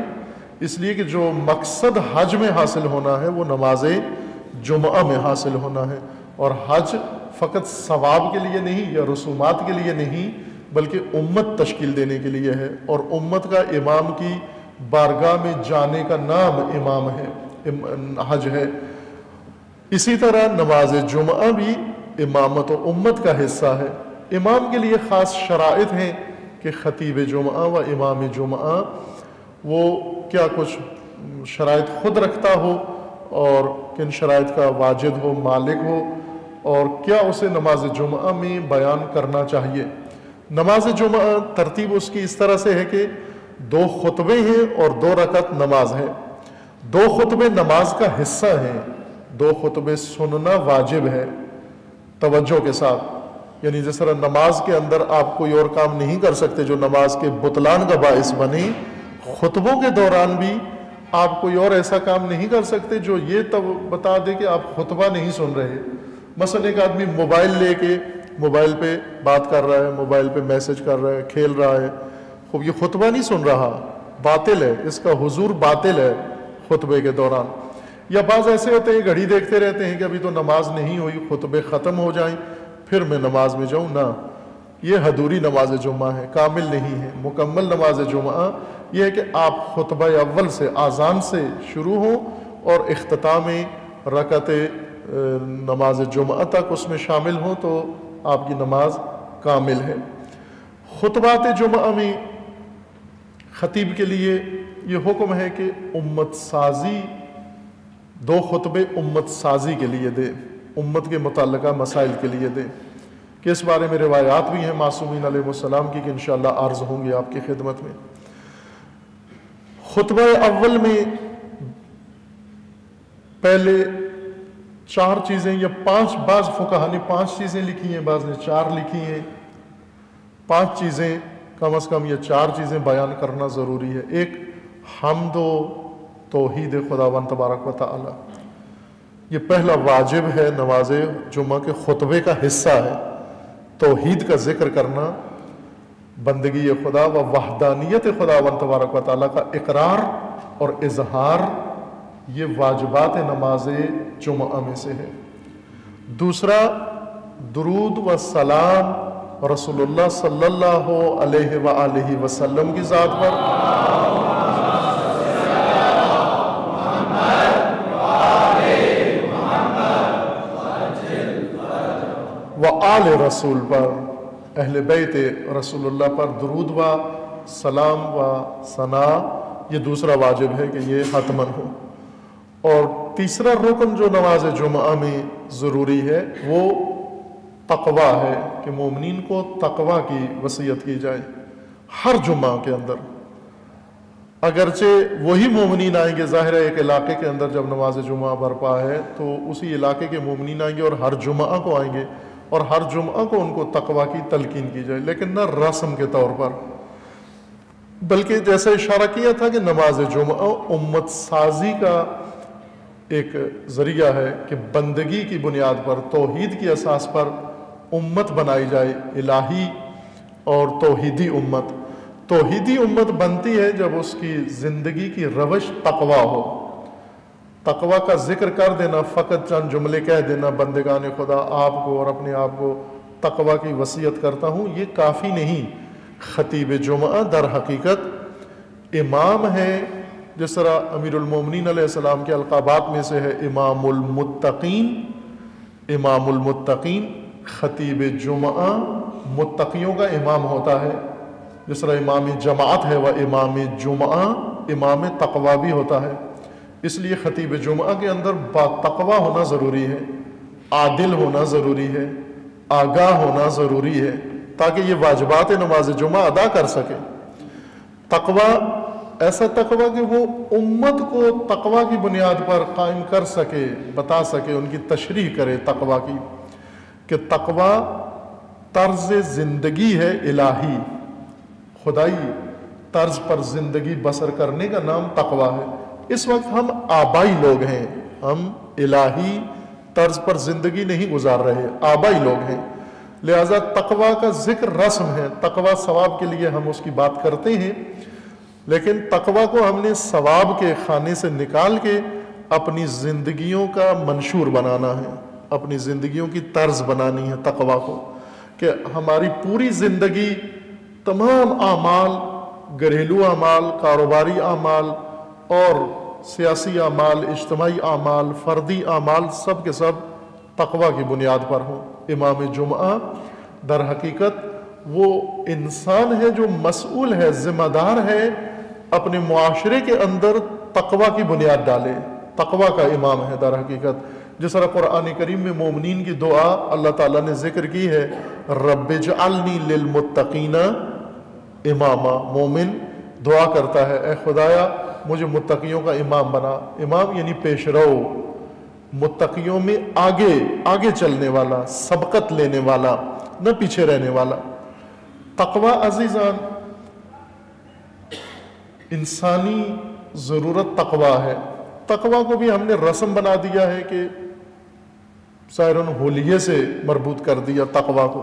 اس لیے کہ جو مقصد حج میں حاصل ہونا ہے وہ نماز جمعہ میں حاصل ہونا ہے، اور حج فقط ثواب کے لیے نہیں یا رسومات کے لیے نہیں بلکہ امت تشکیل دینے کے لیے ہے، اور امت کا امام کی بارگاہ میں جانے کا نام امام ہے، حج ہے۔ اسی طرح نماز جمعہ بھی امامت و امت کا حصہ ہے۔ امام کے لیے خاص شرائط ہیں کہ خطیب جمعہ و امام جمعہ وہ کیا کچھ شرائط خود رکھتا ہو، اور کن شرائط کا واجد ہو، مالک ہو، اور کیا اسے نماز جمعہ میں بیان کرنا چاہیے۔ نماز جمعہ ترتیب اس کی اس طرح سے ہے کہ 2 خطبے ہیں اور 2 رکعت نماز ہے۔ 2 خطبے نماز کا حصہ ہیں، 2 خطبے سننا واجب ہے توجہ کے ساتھ، یعنی جس طرح نماز کے اندر آپ کوئی اور کام نہیں کر سکتے جو نماز کے بطلان کا باعث بنے، خطبوں کے دوران بھی آپ کوئی اور ایسا کام نہیں کر سکتے جو یہ بتا دے کہ آپ خطبہ نہیں سن رہے۔ مثلا ایک آدمی موبائل لے کے موبائل پہ بات کر رہا ہے، موبائل پہ میسج کر رہا ہے، کھیل رہا ہے، خوب یہ خطبہ نہیں سن رہا، باطل ہے، اس کا حضور باطل ہے خطبے کے دوران۔ یا بعض ایسے ہوتے ہیں گھڑی دیکھتے رہتے ہیں کہ ابھی تو نماز نہیں ہوئی، خطبے ختم ہو جائیں پھر میں نماز میں جاؤں، نہ، یہ حضوری نماز جمعہ ہے، کامل نہیں ہے۔ مکمل نماز جمعہ یہ ہے کہ آپ خطبہ اول سے، آذان سے شروع ہوں اور اختتام رکعت نماز جمعہ تک اس میں شامل ہوں تو آپ کی نماز کامل ہے۔ خطبات جمعہ میں خطیب کے لیے یہ حکم ہے کہ امت سازی، 2 خطبے امت سازی کے لیے دے، امت کے متعلقہ مسائل کے لیے دے، کہ اس بارے میں روایات بھی ہیں معصومین علیہ السلام کی کہ انشاءاللہ عرض ہوں گے آپ کی خدمت میں۔ خطبہ اول میں پہلے 4 چیزیں یا 5، بعض فقہا نے 5 چیزیں لکھی ہیں، بعض نے 4 لکھی ہیں، 5 چیزیں کم از کم، یہ 4 چیزیں بیان کرنا ضروری ہے۔ ایک، حمد و توحید خداوند تبارک و تعالی، یہ پہلا واجب ہے نماز جمعہ کے خطبے کا حصہ ہے۔ توحید کا ذکر کرنا، بندگی خدا و وحدانیت خداوند تبارک و تعالیٰ کا اقرار اور اظہار، یہ واجبات نماز جمعہ میں سے ہے۔ دوسرا، درود و سلام رسول اللہ صلی اللہ علیہ وآلہ وسلم کی ذات پر، وآل رسول پر، اہل بیت رسول اللہ پر درود و سلام و ثنا، یہ دوسرا واجب ہے کہ یہ حتماً ہو۔ اور تیسرا رکن جو نماز جمعہ میں ضروری ہے وہ تقویٰ ہے کہ مومنین کو تقویٰ کی وصیت کی جائے۔ ہر جمعہ کے اندر، اگرچہ وہی مومنین آئیں گے، ظاہر ہے ایک علاقے کے اندر جب نماز جمعہ برپا ہے تو اسی علاقے کے مومنین آئیں گے اور ہر جمعہ کو آئیں گے، اور ہر جمعہ کو ان کو تقویٰ کی تلقین کی جائے، لیکن نہ رسم کے طور پر، بلکہ جیسے اشارہ کیا تھا کہ نماز جمعہ امت سازی کا ایک ذریعہ ہے کہ بندگی کی بنیاد پر، توحید کی اساس پر امت بنائی جائے، الہی اور توحیدی امت۔ توحیدی امت بنتی ہے جب اس کی زندگی کی روش تقویٰ ہو۔ تقویٰ کا ذکر کر دینا، فقط چند جملے کہہ دینا، بندگان خدا آپ کو اور اپنے آپ کو تقویٰ کی وصیت کرتا ہوں، یہ کافی نہیں۔ خطیب جمعہ در حقیقت امام ہے، جس طرح امیر المومنین علیہ السلام کے القابات میں سے ہے امام المتقین۔ امام المتقین، خطیب جمعہ متقیوں کا امام ہوتا ہے، جس طرح امام جماعت ہے وہ امام جمعہ امام تقویٰ بھی ہوتا ہے۔ اس لیے خطیب جمعہ کے اندر با تقویٰ ہونا ضروری ہے، عادل ہونا ضروری ہے، آگاہ ہونا ضروری ہے، تاکہ یہ واجبات نماز جمعہ ادا کر سکے۔ تقویٰ، ایسا تقویٰ کہ وہ امت کو تقویٰ کی بنیاد پر قائم کر سکے، بتا سکے، ان کی تشریح کرے تقویٰ کی، کہ تقویٰ طرز زندگی ہے الہی، خدائی طرز پر زندگی بسر کرنے کا نام تقویٰ ہے۔ اس وقت ہم آبائی لوگ ہیں، ہم الہی طرز پر زندگی نہیں گزار رہے، آبائی لوگ ہیں، لہذا تقویٰ کا ذکر رسم ہے، تقویٰ ثواب کے لیے ہم اس کی بات کرتے ہیں، لیکن تقویٰ کو ہم نے ثواب کے خانے سے نکال کے اپنی زندگیوں کا منشور بنانا ہے، اپنی زندگیوں کی طرز بنانی ہے تقویٰ کو، کہ ہماری پوری زندگی، تمام اعمال، گھریلو اعمال، کاروباری اعمال اور سیاسی اعمال، اجتماعی اعمال، فردی اعمال، سب کے سب تقویٰ کی بنیاد پر ہوں۔ امام جمعہ در حقیقت وہ انسان ہے جو مسئول ہے، ذمہ دار ہے، اپنے معاشرے کے اندر تقویٰ کی بنیاد ڈالے، تقویٰ کا امام ہے در حقیقت۔ جس طرح قرآن کریم میں مومنین کی دعا اللہ تعالیٰ نے ذکر کی ہے، رب اجعلنی للمتقین اماما، مومن دعا کرتا ہے، اے خدایا مجھے متقیوں کا امام بنا۔ امام یعنی پیش رو، متقیوں میں آگے چلنے والا، سبقت لینے والا، نہ پیچھے رہنے والا۔ تقویٰ عزیزان انسانی ضرورت تقویٰ ہے۔ تقویٰ کو بھی ہم نے رسم بنا دیا ہے کہ سائرن ہولیے سے مربوط کر دیا تقویٰ کو۔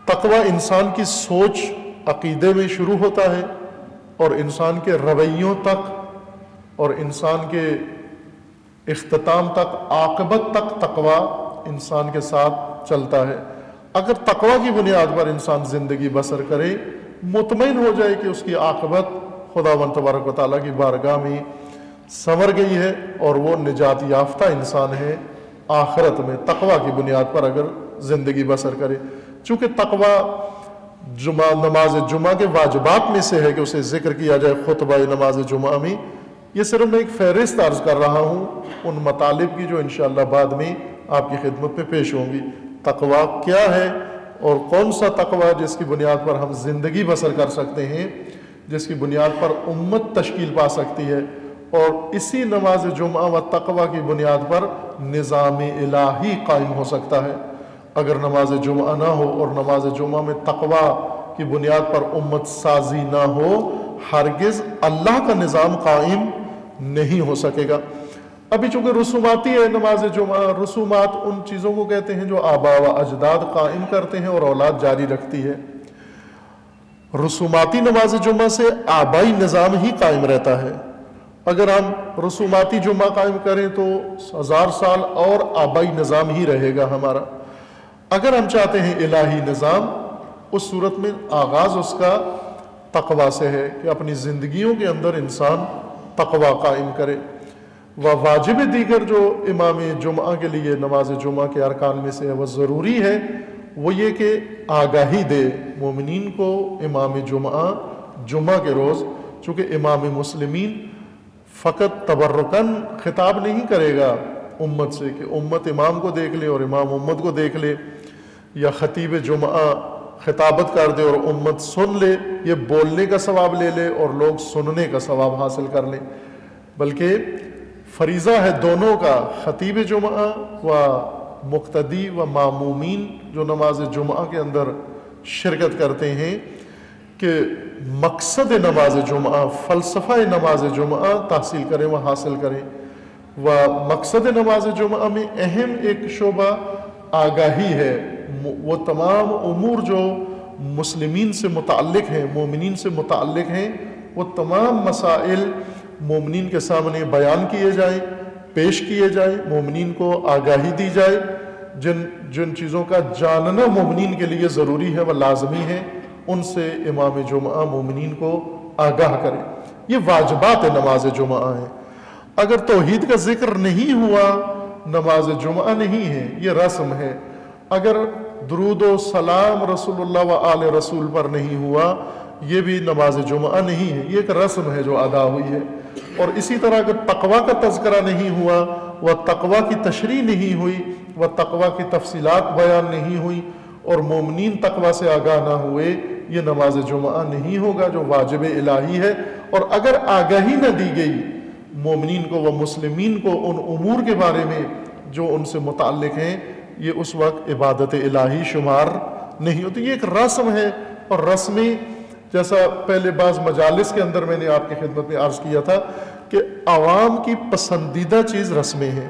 تقویٰ انسان کی سوچ، عقیدے میں شروع ہوتا ہے اور انسان کے رویوں تک اور انسان کے اختتام تک، عاقبت تک تقویٰ انسان کے ساتھ چلتا ہے۔ اگر تقویٰ کی بنیاد پر انسان زندگی بسر کرے، مطمئن ہو جائے کہ اس کی عاقبت خداوند تبارک و تعالیٰ کی بارگاہ میں سنور گئی ہے اور وہ نجات یافتہ انسان ہے آخرت میں، تقویٰ کی بنیاد پر اگر زندگی بسر کرے۔ چونکہ تقویٰ نماز جمعہ کے واجبات میں سے ہے کہ اسے ذکر کیا جائے خطبہ نماز جمعہ میں، یہ صرف میں ایک فہرست عرض کر رہا ہوں ان مطالب کی جو انشاءاللہ بعد میں آپ کی خدمت میں پیش ہوں گی۔ تقویٰ کیا ہے اور کون سا تقویٰ جس کی بنیاد پر ہم زندگی بسر کر سکتے ہیں، جس کی بنیاد پر امت تشکیل پا سکتی ہے، اور اسی نماز جمعہ و تقویٰ کی بنیاد پر نظام الہی قائم ہو سکتا ہے۔ اگر نماز جمعہ نہ ہو اور نماز جمعہ میں تقویٰ کی بنیاد پر امت سازی نہ ہو، ہرگز اللہ کا نظام قائم نہیں ہو سکے گا۔ ابھی چونکہ رسوماتی ہے نماز جمعہ، رسومات ان چیزوں کو کہتے ہیں جو آبا و اجداد قائم کرتے ہیں اور اولاد جاری رکھتی ہے۔ رسوماتی نماز جمعہ سے آبائی نظام ہی قائم رہتا ہے۔ اگر ہم رسوماتی جمعہ قائم کریں تو 1000 سال اور آبائی نظام ہی رہے گا ہمارا۔ اگر ہم چاہتے ہیں الہی نظام، اس صورت میں آغاز اس کا تقویٰ سے ہے کہ اپنی زندگیوں کے اندر انسان تقویٰ قائم کرے۔ واجب دیگر جو امام جمعہ کے لیے نماز جمعہ کے ارکان میں سے ہے، وہ ضروری ہے، وہ یہ کہ آگاہی دے مومنین کو امام جمعہ کے روز، چونکہ امام مسلمین فقط تبرکن خطاب نہیں کرے گا امت سے کہ امت امام کو دیکھ لے اور امام امت کو دیکھ لے، یا خطیب جمعہ خطابت کر دے اور امت سن لے، یہ بولنے کا ثواب لے لے اور لوگ سننے کا ثواب حاصل کر لیں، بلکہ فریضہ ہے دونوں کا، خطیب جمعہ و مقتدی و معمومین جو نماز جمعہ کے اندر شرکت کرتے ہیں، کہ مقصد نماز جمعہ، فلسفہ نماز جمعہ تحصیل کریں و حاصل کریں۔ و مقصد نماز جمعہ میں اہم ایک شعبہ آگاہی ہے، وہ تمام امور جو مسلمین سے متعلق ہیں، مومنین سے متعلق ہیں، وہ تمام مسائل مومنین کے سامنے بیان کیے جائیں، پیش کیے جائیں، مومنین کو آگاہی دی جائے، جن چیزوں کا جاننا مومنین کے لیے ضروری ہے و لازمی ہے، ان سے امام جمعہ مومنین کو آگاہ کرے۔ یہ واجبات نماز جمعہ ہیں۔ اگر توحید کا ذکر نہیں ہوا، نماز جمعہ نہیں ہے، یہ رسم ہے۔ اگر درود و سلام رسول اللہ و آل رسول پر نہیں ہوا، یہ بھی نماز جمعہ نہیں ہے، یہ ایک رسم ہے جو ادا ہوئی ہے۔ اور اسی طرح اگر تقویٰ کا تذکرہ نہیں ہوا، و تقویٰ کی تشریح نہیں ہوئی، و تقویٰ کی تفصیلات بیان نہیں ہوئی، اور مومنین تقویٰ سے آگاہ نہ ہوئے، یہ نماز جمعہ نہیں ہوگا جو واجب الہی ہے۔ اور اگر آگاہی نہ دی گئی مومنین کو و مسلمین کو ان امور کے بارے میں جو ان سے متعلق ہیں، یہ اس وقت عبادت الہی شمار نہیں ہوتی، یہ ایک رسم ہے۔ اور رسمی، جیسا پہلے بعض مجالس کے اندر میں نے آپ کی خدمت میں عرض کیا تھا کہ عوام کی پسندیدہ چیز رسمیں ہیں۔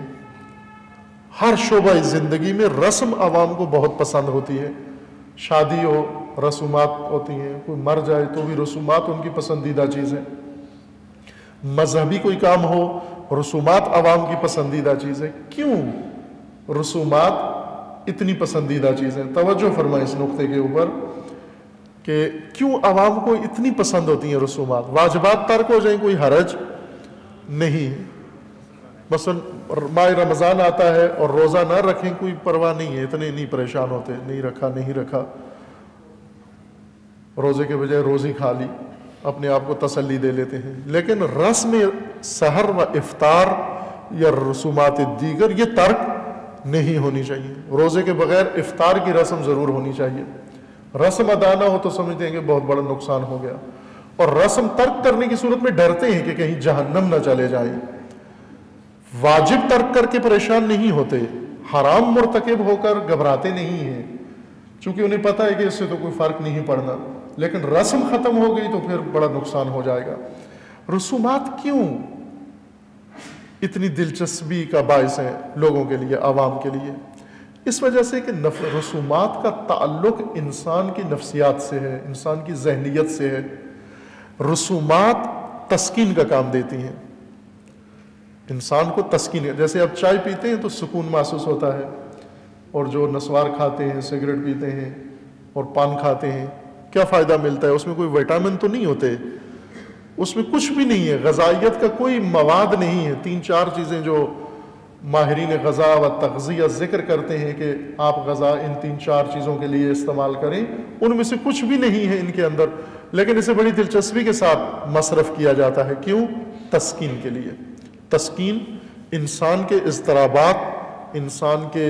ہر شعبہ زندگی میں رسم عوام کو بہت پسند ہوتی ہے۔ شادی ہو، رسومات ہوتی ہیں، کوئی مر جائے تو بھی رسومات ان کی پسندیدہ چیز ہے۔ مذہبی کوئی کام ہو، رسومات عوام کی پسندیدہ چیز ہے۔ کیوں رسومات اتنی پسندیدہ چیزیں؟ توجہ فرمائیں اس نقطے کے اوپر کہ کیوں عوام کو اتنی پسند ہوتی ہیں رسومات؟ واجبات ترک ہو جائیں کوئی حرج نہیں ہے، مثلا ماہ رمضان آتا ہے اور روزہ نہ رکھیں کوئی پرواہ نہیں ہے، اتنے نہیں پریشان ہوتے، نہیں رکھا، روزے کے بجائے روزی کھا لی، اپنے آپ کو تسلی دے لیتے ہیں۔ لیکن رسم سحر و افطار یا رسومات دیگر یہ ترک نہیں ہونی چاہیے۔ روزے کے بغیر افطار کی رسم ضرور ہونی چاہیے۔ رسم ادا نہ ہو تو سمجھتے ہیں کہ بہت بڑا نقصان ہو گیا، اور رسم ترک کرنے کی صورت میں ڈرتے ہیں کہ کہیں جہنم نہ چلے جائیں۔ واجب ترک کر کے پریشان نہیں ہوتے، حرام مرتکب ہو کر گھبراتے نہیں ہیں، چونکہ انہیں پتہ ہے کہ اس سے تو کوئی فرق نہیں پڑنا، لیکن رسم ختم ہو گئی تو پھر بڑا نقصان ہو جائے گا۔ رسومات کیوں اتنی دلچسپی کا باعث ہیں لوگوں کے لیے، عوام کے لیے؟ اس وجہ سے کہ رسومات کا تعلق انسان کی نفسیات سے ہے، انسان کی ذہنیت سے ہے۔ رسومات تسکین کا کام دیتی ہیں، انسان کو تسکین، جیسے آپ چائے پیتے ہیں تو سکون محسوس ہوتا ہے، اور جو نسوار کھاتے ہیں، سگریٹ پیتے ہیں اور پان کھاتے ہیں، کیا فائدہ ملتا ہے؟ اس میں کوئی وٹامن تو نہیں ہوتے، اس میں کچھ بھی نہیں ہے، غذائیت کا کوئی مواد نہیں ہے۔ 3-4 چیزیں جو ماہرین غذا و تغذیہ ذکر کرتے ہیں کہ آپ غذا ان 3-4 چیزوں کے لیے استعمال کریں، ان میں سے کچھ بھی نہیں ہے ان کے اندر، لیکن اسے بڑی دلچسپی کے ساتھ مصرف کیا جاتا ہے۔ کیوں؟ تسکین کے لیے۔ تسکین، انسان کے اضطرابات، انسان کے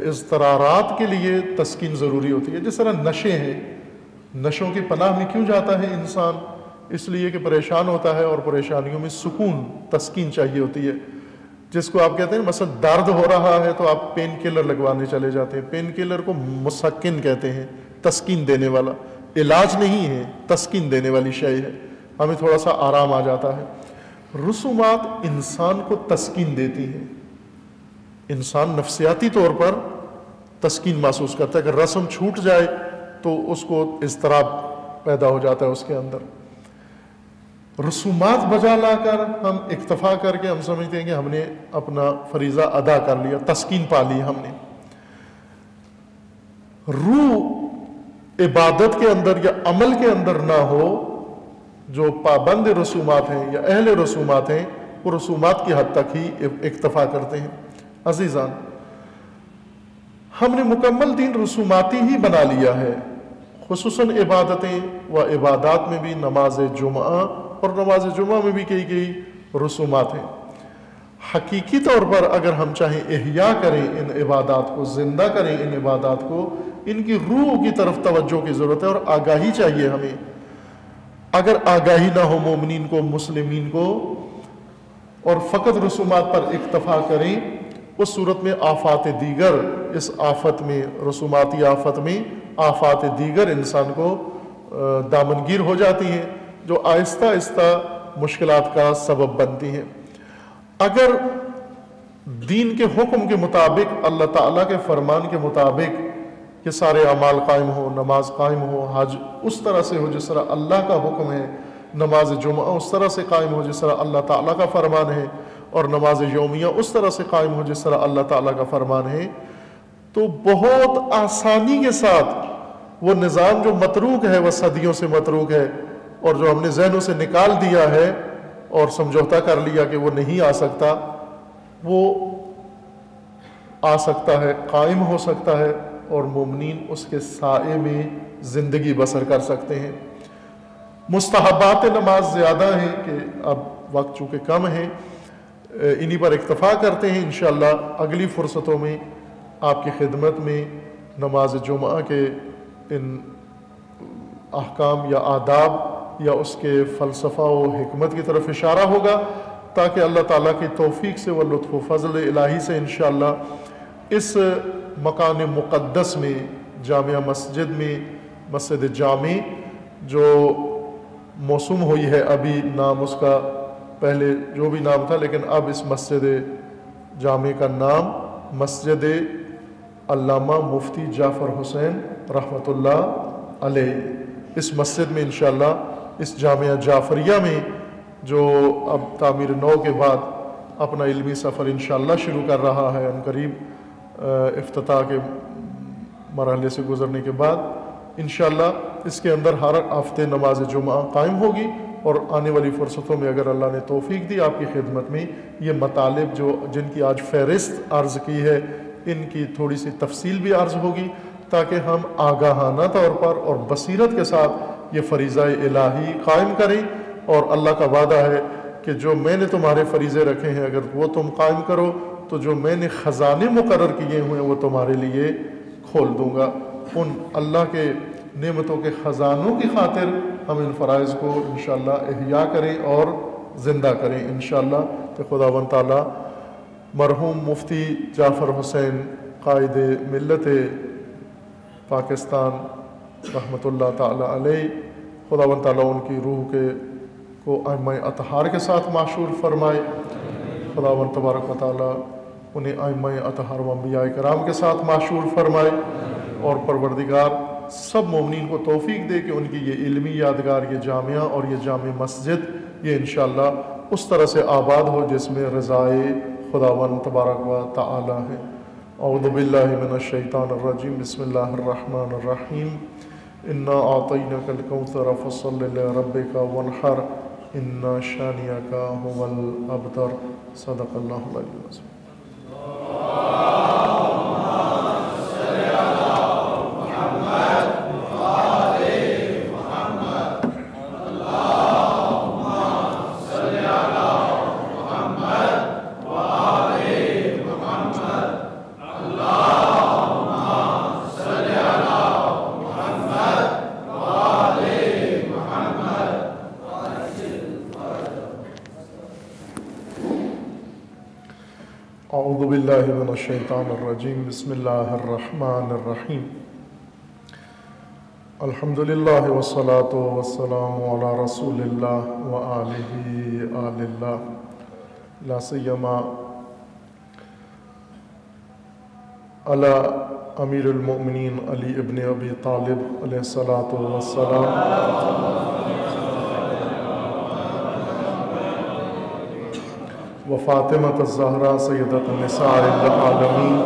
اضطرارات کے لیے تسکین ضروری ہوتی ہے۔ جس طرح نشے ہیں، نشوں کی پناہ میں کیوں جاتا ہے انسان؟ اس لیے کہ پریشان ہوتا ہے اور پریشانیوں میں سکون، تسکین چاہیے ہوتی ہے۔ جس کو آپ کہتے ہیں مثلا درد ہو رہا ہے تو آپ پین کلر لگوانے چلے جاتے ہیں، پین کلر کو مسکن کہتے ہیں، تسکین دینے والا، علاج نہیں ہے، تسکین دینے والی شے ہے، ہمیں تھوڑا سا آرام آ جاتا ہے۔ رسومات انسان کو تسکین دیتی ہیں، انسان نفسیاتی طور پر تسکین محسوس کرتا ہے کہ رسم چھوٹ جائے تو اس کو اضطراب پیدا ہو جاتا ہے اس کے اندر۔ رسومات بجا لا کر ہم اکتفا کر کے ہم سمجھتے ہیں کہ ہم نے اپنا فریضہ ادا کر لیا، تسکین پا لی ہم نے۔ روح عبادت کے اندر یا عمل کے اندر نہ ہو، جو پابند رسومات ہیں یا اہل رسومات ہیں وہ رسومات کی حد تک ہی اکتفا کرتے ہیں۔ عزیزان، ہم نے مکمل دین رسوماتی ہی بنا لیا ہے، خصوصاً عبادتیں و عبادات میں بھی، نماز جمعہ اور نماز جمعہ میں بھی کئی رسومات ہیں۔ حقیقی طور پر اگر ہم چاہیں احیاء کریں ان عبادات کو، زندہ کریں ان عبادات کو، ان کی روح کی طرف توجہ کی ضرورت ہے اور آگاہی چاہیے ہمیں۔ اگر آگاہی نہ ہو مومنین کو، مسلمین کو، اور فقط رسومات پر اکتفا کریں، اس صورت میں آفات دیگر، اس آفت میں، رسوماتی آفت میں آفات دیگر انسان کو دامنگیر ہو جاتی ہیں، جو آہستہ آہستہ مشکلات کا سبب بنتی ہیں۔ اگر دین کے حکم کے مطابق، اللہ تعالیٰ کے فرمان کے مطابق یہ سارے اعمال قائم ہو، نماز قائم ہو، حج اس طرح سے ہو جس طرح اللہ کا حکم ہے، نماز جمعہ اس طرح سے قائم ہو جس طرح اللہ تعالیٰ کا فرمان ہے، اور نماز یومیہ اس طرح سے قائم ہو جس طرح اللہ تعالیٰ کا فرمان ہے، تو بہت آسانی کے ساتھ وہ نظام جو متروک ہے، وہ صدیوں سے متروک ہے، اور جو ہم نے ذہنوں سے نکال دیا ہے اور سمجھوتا کر لیا کہ وہ نہیں آ سکتا، وہ آ سکتا ہے، قائم ہو سکتا ہے، اور مومنین اس کے سائے میں زندگی بسر کر سکتے ہیں۔ مستحبات نماز زیادہ ہیں کہ اب وقت چونکہ کم ہے، انہی پر اکتفا کرتے ہیں۔ انشاءاللہ اگلی فرصتوں میں آپ کی خدمت میں نماز جمعہ کے ان احکام یا آداب یا اس کے فلسفہ و حکمت کی طرف اشارہ ہوگا، تاکہ اللہ تعالیٰ کی توفیق سے و لطف و فضل الہی سے انشاءاللہ اس مکان مقدس میں، جامعہ مسجد میں، مسجد جامع جو موسوم ہوئی ہے، ابھی نام اس کا پہلے جو بھی نام تھا، لیکن اب اس مسجد جامع کا نام مسجد علامہ مفتی جعفر حسین رحمۃ اللہ علیہ، اس مسجد میں انشاءاللہ اس جامعہ جعفریہ میں جو اب تعمیر نو کے بعد اپنا علمی سفر انشاءاللہ شروع کر رہا ہے، ان قریب افتتاح کے مرحلے سے گزرنے کے بعد انشاءاللہ اس کے اندر ہر ہفتے نماز جمعہ قائم ہوگی، اور آنے والی فرصتوں میں اگر اللہ نے توفیق دی آپ کی خدمت میں یہ مطالب جو جن کی آج فہرست عرض کی ہے، ان کی تھوڑی سی تفصیل بھی عرض ہوگی، تاکہ ہم آگاہانہ طور پر اور بصیرت کے ساتھ یہ فریضہ الہی قائم کریں۔ اور اللہ کا وعدہ ہے کہ جو میں نے تمہارے فریضے رکھے ہیں اگر وہ تم قائم کرو تو جو میں نے خزانے مقرر کیے ہوئے ہیں وہ تمہارے لیے کھول دوں گا۔ ان اللہ کے نعمتوں کے خزانوں کی خاطر ہم ان فرائض کو انشاءاللہ احیاء کریں اور زندہ کریں انشاءاللہ۔ کہ خداوند تعالیٰ مرحوم مفتی جعفر حسین قائد ملت پاکستان رحمۃ اللہ تعالیٰ علیہ، خداوند تعالیٰ ان کی روح کو ائمہ اطہار کے ساتھ معشور فرمائے، خداوند تبارک و تعالیٰ انہیں ائمہ اطہار و انبیاء کرام کے ساتھ معشور فرمائے، اور پروردگار سب مومنین کو توفیق دے کہ ان کی یہ علمی یادگار، یہ جامعہ اور یہ جامع مسجد یہ انشاءاللہ اس طرح سے آباد ہو جس میں رضائے خداوند تبارک و تعالیٰ ہے۔ اعوذ باللہ من الشیطان الرجیم، بسم اللہ الرحمن الرحیم، انا اعطیناک الکوثر فصل لربک وانحر ان شانئک هو الابتر۔ صدق اللہ العلی العظیم۔ اعوذ باللہ من الشیطان الرجیم، بسم اللہ الرحمن الرحیم، الحمدللہ والصلاة والسلام علی رسول اللہ وآلہ آل اللہ، لا سیما علی امیر المؤمنین علی ابن ابی طالب علیہ الصلاۃ والسلام، وفاطمة الزہرا سیدۃ النساء العالمین،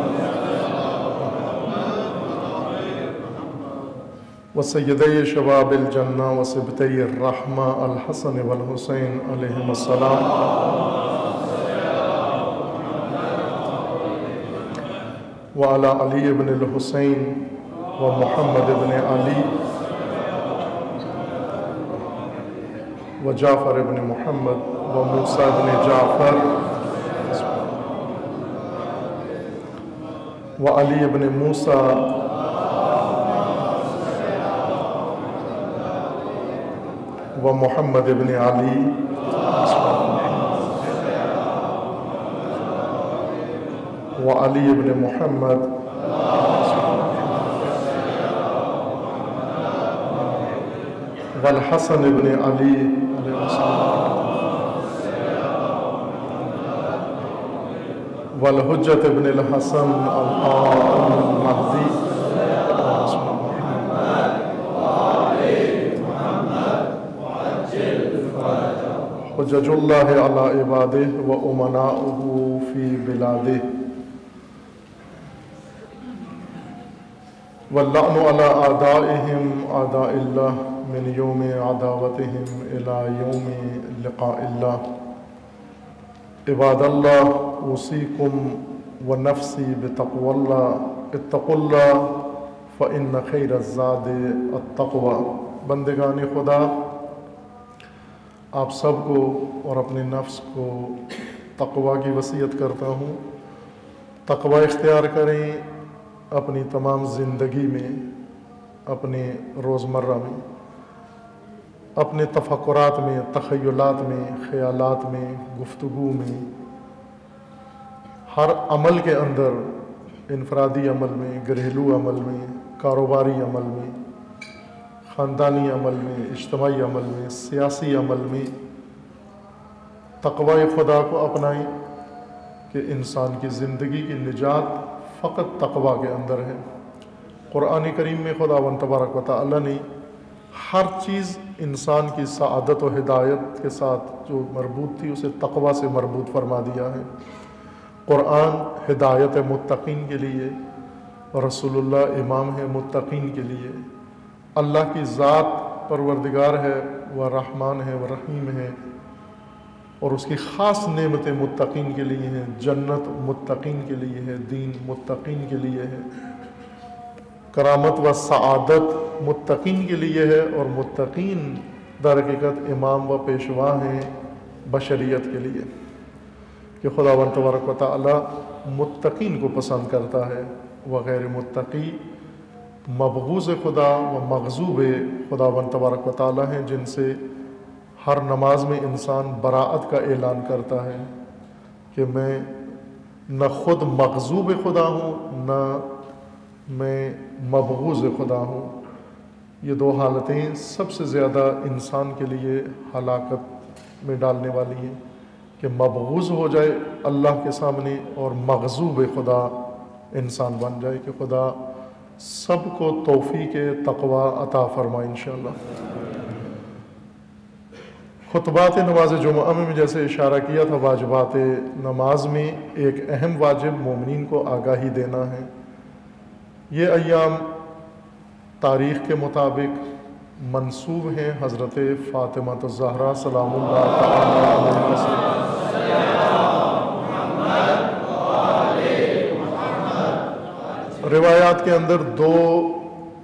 وسیدی شباب الجنہ وسبطی الرحمہ الحسن والحسین علیہم السلام، وعلی علی ابن الحسین ومحمد ابن علی وجعفر ابن محمد وموسیٰ ابن جعفر وعلی ابن موسیٰ ومحمد ابن علی وعلی ابن محمد والحسن ابن علی علیہ السلام والحجت ابن الحسن القائم المہدی حجج اللہ علی عبادہ و امناؤہ فی بلادہ واللعن علی اعدائہم اعداء اللہ من یوم عداوتہم الی یوم لقاء اللہ عباد اللہ اوصیکم ونفسی بتقوی اللہ اتقوا اللہ فإن خیر الزاد التقوی۔ بندگان خدا، آپ سب کو اور اپنے نفس کو تقوی کی وصیت کرتا ہوں۔ تقوی اختیار کریں اپنی تمام زندگی میں، اپنے روزمرہ میں، اپنے تفکرات میں، تخیلات میں، خیالات میں، گفتگو میں، ہر عمل کے اندر، انفرادی عمل میں، گھریلو عمل میں، کاروباری عمل میں، خاندانی عمل میں، اجتماعی عمل میں، سیاسی عمل میں تقوی خدا کو اپنائیں کہ انسان کی زندگی کی نجات فقط تقوی کے اندر ہے۔ قرآن کریم میں خداوند تبارک و تعالی نے ہر چیز انسان کی سعادت و ہدایت کے ساتھ جو مربوط تھی اسے تقوی سے مربوط فرما دیا ہے۔ قرآن ہدایت متقین کے لیے، رسول اللہ امام ہے متقین کے لیے، اللہ کی ذات پروردگار ہے، وہ رحمان ہے، وہ رحیم ہے، اور اس کی خاص نعمتیں متقین کے لیے ہیں، جنت متقین کے لیے ہے، دین متقین کے لیے ہے، کرامت و سعادت متقین کے لیے ہے، اور متقین در حقیقت امام و پیشوا ہیں بشریت کے لیے، کہ خداوند تبارک و تعالی متقین کو پسند کرتا ہے، وغیر متقی مبغوض خدا و مغضوب خداوند تبارک و تعالی ہیں، جن سے ہر نماز میں انسان براءت کا اعلان کرتا ہے کہ میں نہ خود مغضوب خدا ہوں، نہ میں مبغوض خدا ہوں۔ یہ دو حالتیں سب سے زیادہ انسان کے لیے ہلاکت میں ڈالنے والی ہیں، کہ مبغوض ہو جائے اللہ کے سامنے اور مغضوب خدا انسان بن جائے، کہ خدا سب کو توفیق تقوی عطا فرمائے انشاءاللہ۔ خطبات نماز جمعہ میں جیسے اشارہ کیا تھا، واجبات نماز میں ایک اہم واجب مومنین کو آگاہی دینا ہے۔ یہ ایام تاریخ کے مطابق منسوب ہیں حضرت فاطمہ الزہرا سلام اللہ تعالی علیہ وسلم۔ روایات کے اندر دو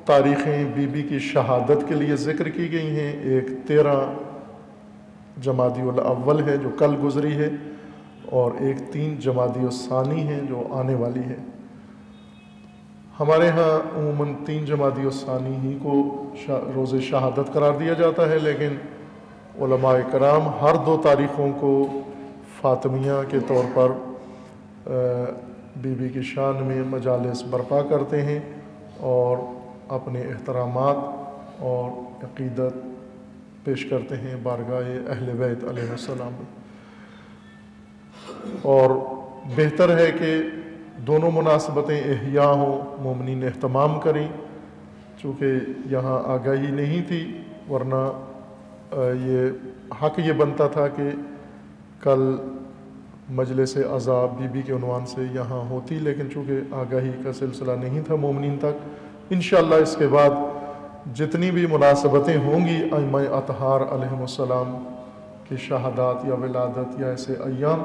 تاریخیں بی بی کی شہادت کے لیے ذکر کی گئی ہیں، ایک 13 جمادی الاول ہے جو کل گزری ہے، اور ایک 3 جمادی الثانی ہے جو آنے والی ہے۔ ہمارے ہاں عموماً 3 جمادی الثانی ہی کو روز شہادت قرار دیا جاتا ہے، لیکن علماء کرام ہر 2 تاریخوں کو فاطمیہ کے طور پر بی بی کی شان میں مجالس برپا کرتے ہیں اور اپنے احترامات اور عقیدت پیش کرتے ہیں بارگاہ اہل بیت علیہ السلام میں۔ اور بہتر ہے کہ دونوں مناسبتیں احیاء ہوں، مومنین اہتمام کریں، چونکہ یہاں آگاہی نہیں تھی، ورنہ یہ حق یہ بنتا تھا کہ کل مجلس عزا بی بی کے عنوان سے یہاں ہوتی، لیکن چونکہ آگاہی کا سلسلہ نہیں تھا مومنین تک، انشاءاللہ اس کے بعد جتنی بھی مناسبتیں ہوں گی ائمہ اطہار علیہم السلام کی شہادات یا ولادت یا ایسے ایام،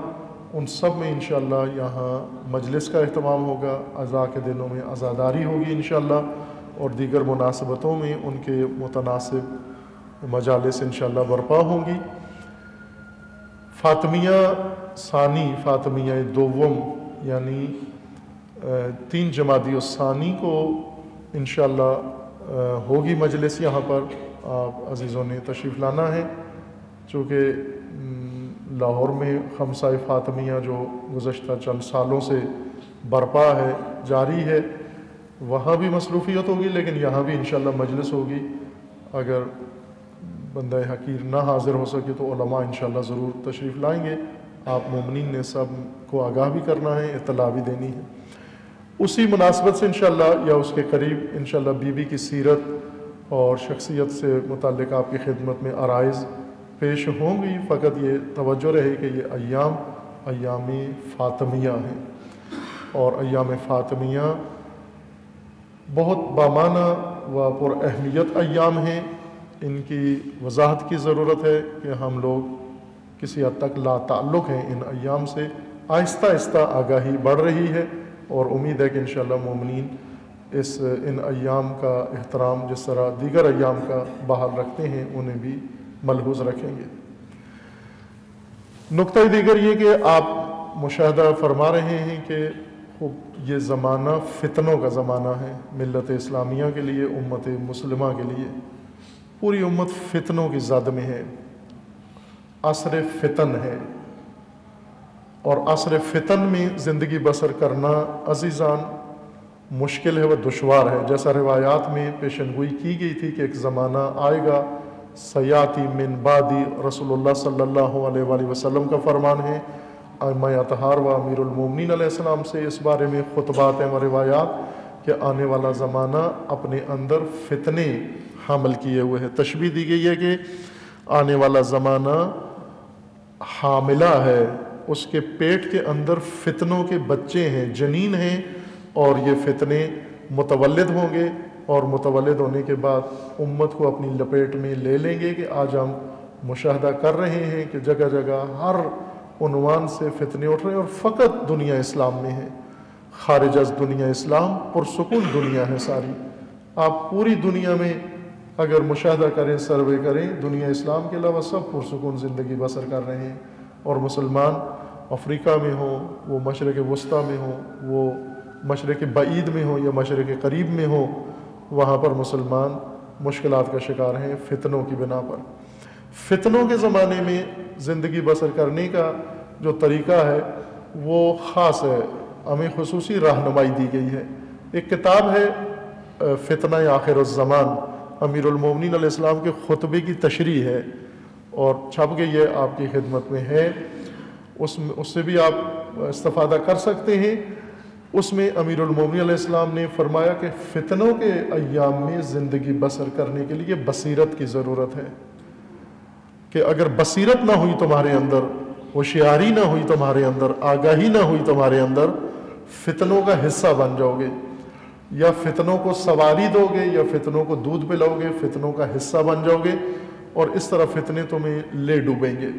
ان سب میں انشاءاللہ یہاں مجلس کا اہتمام ہوگا، عزا کے دنوں میں عزاداری ہوگی انشاءاللہ، اور دیگر مناسبتوں میں ان کے متناسب مجالس انشاءاللہ برپا ہوں گی۔ فاطمیہ ثانی، فاطمیہ دوم، یعنی 3 جمادی الثانی کو انشاءاللہ ہوگی مجلس یہاں پر. آپ عزیزوں نے تشریف لانا ہے، چونکہ لاہور میں خمسہ فاطمیہ جو گزشتہ چند سالوں سے برپا ہے، جاری ہے، وہاں بھی مصروفیت ہوگی، لیکن یہاں بھی انشاءاللہ مجلس ہوگی. اگر بندہ حقیر نہ حاضر ہو سکے تو علماء انشاءاللہ ضرور تشریف لائیں گے. آپ مومنین نے سب کو آگاہ بھی کرنا ہے، اطلاع بھی دینی ہے. اسی مناسبت سے انشاءاللہ یا اس کے قریب انشاءاللہ بی بی کی سیرت اور شخصیت سے متعلق آپ کی خدمت میں عرائض پیش ہوں گی. فقط یہ توجہ رہے کہ یہ ایام فاطمیہ ہیں، اور ایام فاطمیہ بہت بامانہ و پر اہمیت ایام ہیں. ان کی وضاحت کی ضرورت ہے کہ ہم لوگ کسی حد تک لا تعلق ہیں ان ایام سے. آہستہ آہستہ آگاہی بڑھ رہی ہے، اور امید ہے کہ انشاءاللہ مومنین ان ایام کا احترام جس طرح دیگر ایام کا بحال رکھتے ہیں انہیں بھی ملحوظ رکھیں گے. نقطہ دیگر یہ کہ آپ مشاہدہ فرما رہے ہیں کہ یہ زمانہ فتنوں کا زمانہ ہے ملت اسلامیہ کے لیے، امت مسلمہ کے لیے. پوری امت فتنوں کی زد میں ہے، عصر فتن ہے، اور عصر فتن میں زندگی بسر کرنا عزیزان مشکل ہے و دشوار ہے. جیسا روایات میں پیشنگوئی کی گئی تھی کہ ایک زمانہ آئے گا، سیاتی من بعدی، رسول اللہ صلی اللہ علیہ وآلہ وسلم کا فرمان ہے. ائمہ اطہار و امیر المومنین علیہ السلام سے اس بارے میں خطبات و روایات کہ آنے والا زمانہ اپنے اندر فتنے حامل کیے ہوئے ہے. تشبیہ دی گئی ہے کہ آنے والا زمانہ حاملہ ہے، اس کے پیٹ کے اندر فتنوں کے بچے ہیں، جنین ہیں، اور یہ فتنے متولد ہوں گے، اور متولد ہونے کے بعد امت کو اپنی لپیٹ میں لے لیں گے. کہ آج ہم مشاہدہ کر رہے ہیں کہ جگہ جگہ ہر عنوان سے فتنے اٹھ رہے ہیں، اور فقط دنیا اسلام میں ہے. خارج از دنیا اسلام پرسکون دنیا ہے ساری. آپ پوری دنیا میں اگر مشاہدہ کریں، سروے کریں، دنیا اسلام کے علاوہ سب پرسکون زندگی بسر کر رہے ہیں. اور مسلمان افریقہ میں ہوں، وہ مشرق وسطیٰ میں ہوں، وہ مشرق بعید میں ہوں یا مشرق قریب میں ہوں، وہاں پر مسلمان مشکلات کا شکار ہیں فتنوں کی بنا پر. فتنوں کے زمانے میں زندگی بسر کرنے کا جو طریقہ ہے وہ خاص ہے، ہمیں خصوصی رہنمائی دی گئی ہے. ایک کتاب ہے فتنہ آخر الزمان، امیر المومنین علیہ السلام کے خطبے کی تشریح ہے، اور چھپ کے یہ آپ کی خدمت میں ہے. اس سے بھی آپ استفادہ کر سکتے ہیں. اس میں امیر المومنین علیہ السلام نے فرمایا کہ فتنوں کے ایام میں زندگی بسر کرنے کے لیے بصیرت کی ضرورت ہے. کہ اگر بصیرت نہ ہوئی تمہارے اندر، ہوشیاری نہ ہوئی تمہارے اندر، آگاہی نہ ہوئی تمہارے اندر، فتنوں کا حصہ بن جاؤ گے، یا فتنوں کو سواری دو گے، یا فتنوں کو دودھ پلاؤ گے، فتنوں کا حصہ بن جاؤ گے، اور اس طرح فتنے تمہیں لے ڈوبیں گے.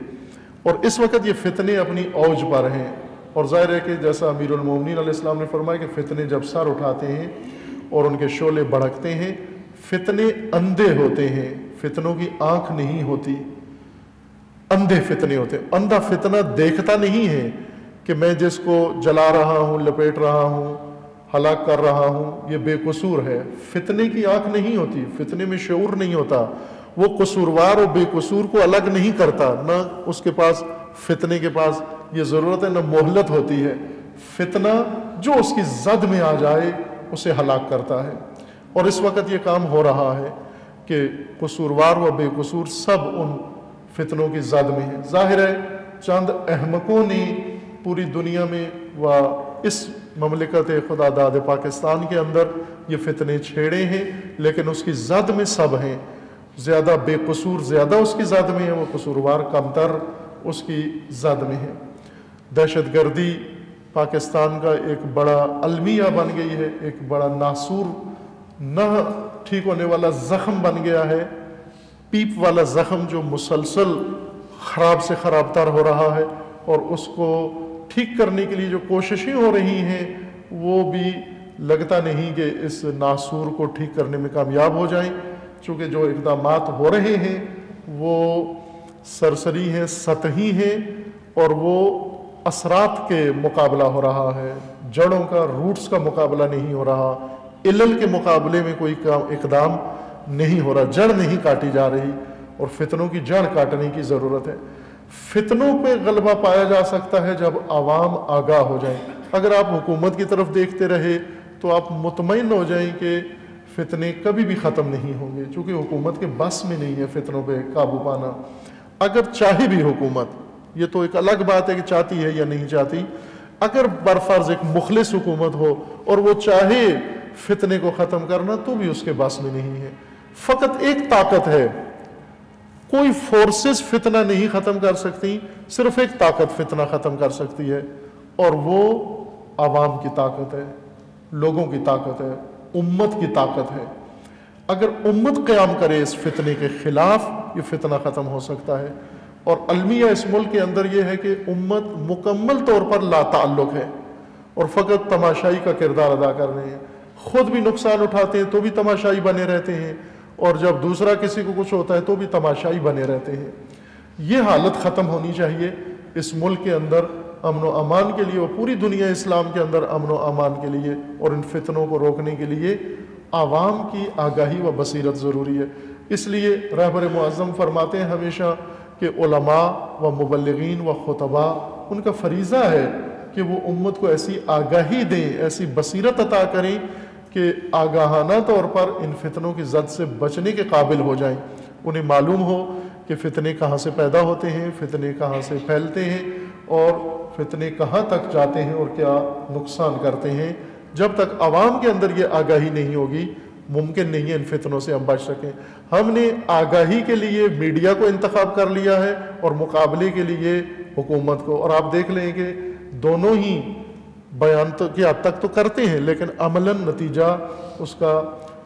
اور اس وقت یہ فتنے اپنی اوج پر ہیں، اور ظاہر ہے کہ جیسا امیر المومنین علیہ السلام نے فرمایا کہ فتنے جب سر اٹھاتے ہیں اور ان کے شعلے بھڑکتے ہیں، فتنے اندھے ہوتے ہیں، فتنوں کی آنکھ نہیں ہوتی، اندھے فتنے ہوتے ہیں. اندھا فتنہ دیکھتا نہیں ہے کہ میں جس کو جلا رہا ہوں، لپیٹ رہا ہوں، ہلاک کر رہا ہوں، یہ بے قصور ہے. فتنے کی آنکھ نہیں ہوتی، فتنے میں شعور نہیں ہوتا، وہ قصوروار اور بے قصور کو الگ نہیں کرتا، نہ اس کے پاس فتنے کے پاس یہ ضرورت ہے، نہ مہلت ہوتی ہے. فتنہ جو اس کی زد میں آ جائے اسے ہلاک کرتا ہے. اور اس وقت یہ کام ہو رہا ہے کہ قصوروار و بے قصور سب ان فتنوں کی زد میں ہیں. ظاہر ہے چند احمقوں نے پوری دنیا میں و اس مملکت خدا داد پاکستان کے اندر یہ فتنے چھیڑے ہیں، لیکن اس کی زد میں سب ہیں. زیادہ بے قصور زیادہ اس کی زد میں ہے، وہ قصوروار کمتر اس کی زد میں ہے. دہشت گردی پاکستان کا ایک بڑا المیہ بن گئی ہے، ایک بڑا ناسور نہ ٹھیک ہونے والا زخم بن گیا ہے. پیپ والا زخم جو مسلسل خراب سے خراب تر ہو رہا ہے، اور اس کو ٹھیک کرنے کے لیے جو کوششیں ہو رہی ہیں وہ بھی لگتا نہیں کہ اس ناسور کو ٹھیک کرنے میں کامیاب ہو جائیں. چونکہ جو اقدامات ہو رہے ہیں وہ سرسری ہیں، سطحی ہیں، اور وہ اثرات کے مقابلہ ہو رہا ہے، جڑوں کا، روٹس کا مقابلہ نہیں ہو رہا، علل کے مقابلے میں کوئی اقدام نہیں ہو رہا، جڑ نہیں کاٹی جا رہی، اور فتنوں کی جڑ کاٹنے کی ضرورت ہے۔ فتنوں پہ غلبہ پایا جا سکتا ہے جب عوام آگاہ ہو جائیں۔ اگر آپ حکومت کی طرف دیکھتے رہے تو آپ مطمئن ہو جائیں کہ فتنے کبھی بھی ختم نہیں ہوں گے، چونکہ حکومت کے بس میں نہیں ہے فتنوں پہ قابو پانا۔ اگر چاہے بھی حکومت، یہ تو ایک الگ بات ہے کہ چاہتی ہے یا نہیں چاہتی، اگر برفرض ایک مخلص حکومت ہو اور وہ چاہے فتنے کو ختم کرنا تو بھی اس کے بس میں نہیں ہے۔ فقط ایک طاقت ہے، کوئی فورسز فتنہ نہیں ختم کر سکتی، صرف ایک طاقت فتنہ ختم کر سکتی ہے، اور وہ عوام کی طاقت ہے، لوگوں کی طاقت ہے، امت کی طاقت ہے۔ اگر امت قیام کرے اس فتنے کے خلاف، یہ فتنہ ختم ہو سکتا ہے۔ اور المیہ اس ملک کے اندر یہ ہے کہ امت مکمل طور پر لا تعلق ہے اور فقط تماشائی کا کردار ادا کر رہے ہیں، خود بھی نقصان اٹھاتے ہیں تو بھی تماشائی بنے رہتے ہیں، اور جب دوسرا کسی کو کچھ ہوتا ہے تو بھی تماشائی بنے رہتے ہیں۔ یہ حالت ختم ہونی چاہیے اس ملک کے اندر امن و امان کے لیے، اور پوری دنیا اسلام کے اندر امن و امان کے لیے، اور ان فتنوں کو روکنے کے لیے عوام کی آگاہی و بصیرت ضروری ہے۔ اس لیے رہبر معظم فرماتے ہیں ہمیشہ کہ علماء و مبلغین و خطباء، ان کا فریضہ ہے کہ وہ امت کو ایسی آگاہی دیں، ایسی بصیرت عطا کریں کہ آگاہانہ طور پر ان فتنوں کی زد سے بچنے کے قابل ہو جائیں، انہیں معلوم ہو کہ فتنے کہاں سے پیدا ہوتے ہیں، فتنے کہاں سے پھیلتے ہیں، اور فتنے کہاں تک جاتے ہیں اور کیا نقصان کرتے ہیں۔ جب تک عوام کے اندر یہ آگاہی نہیں ہوگی، ممکن نہیں ہے ان فتنوں سے ہم بچ سکیں۔ ہم نے آگاہی کے لیے میڈیا کو انتخاب کر لیا ہے اور مقابلے کے لیے حکومت کو، اور آپ دیکھ لیں کہ دونوں ہی بیان تو کی حد تک تو کرتے ہیں لیکن عملاً نتیجہ اس کا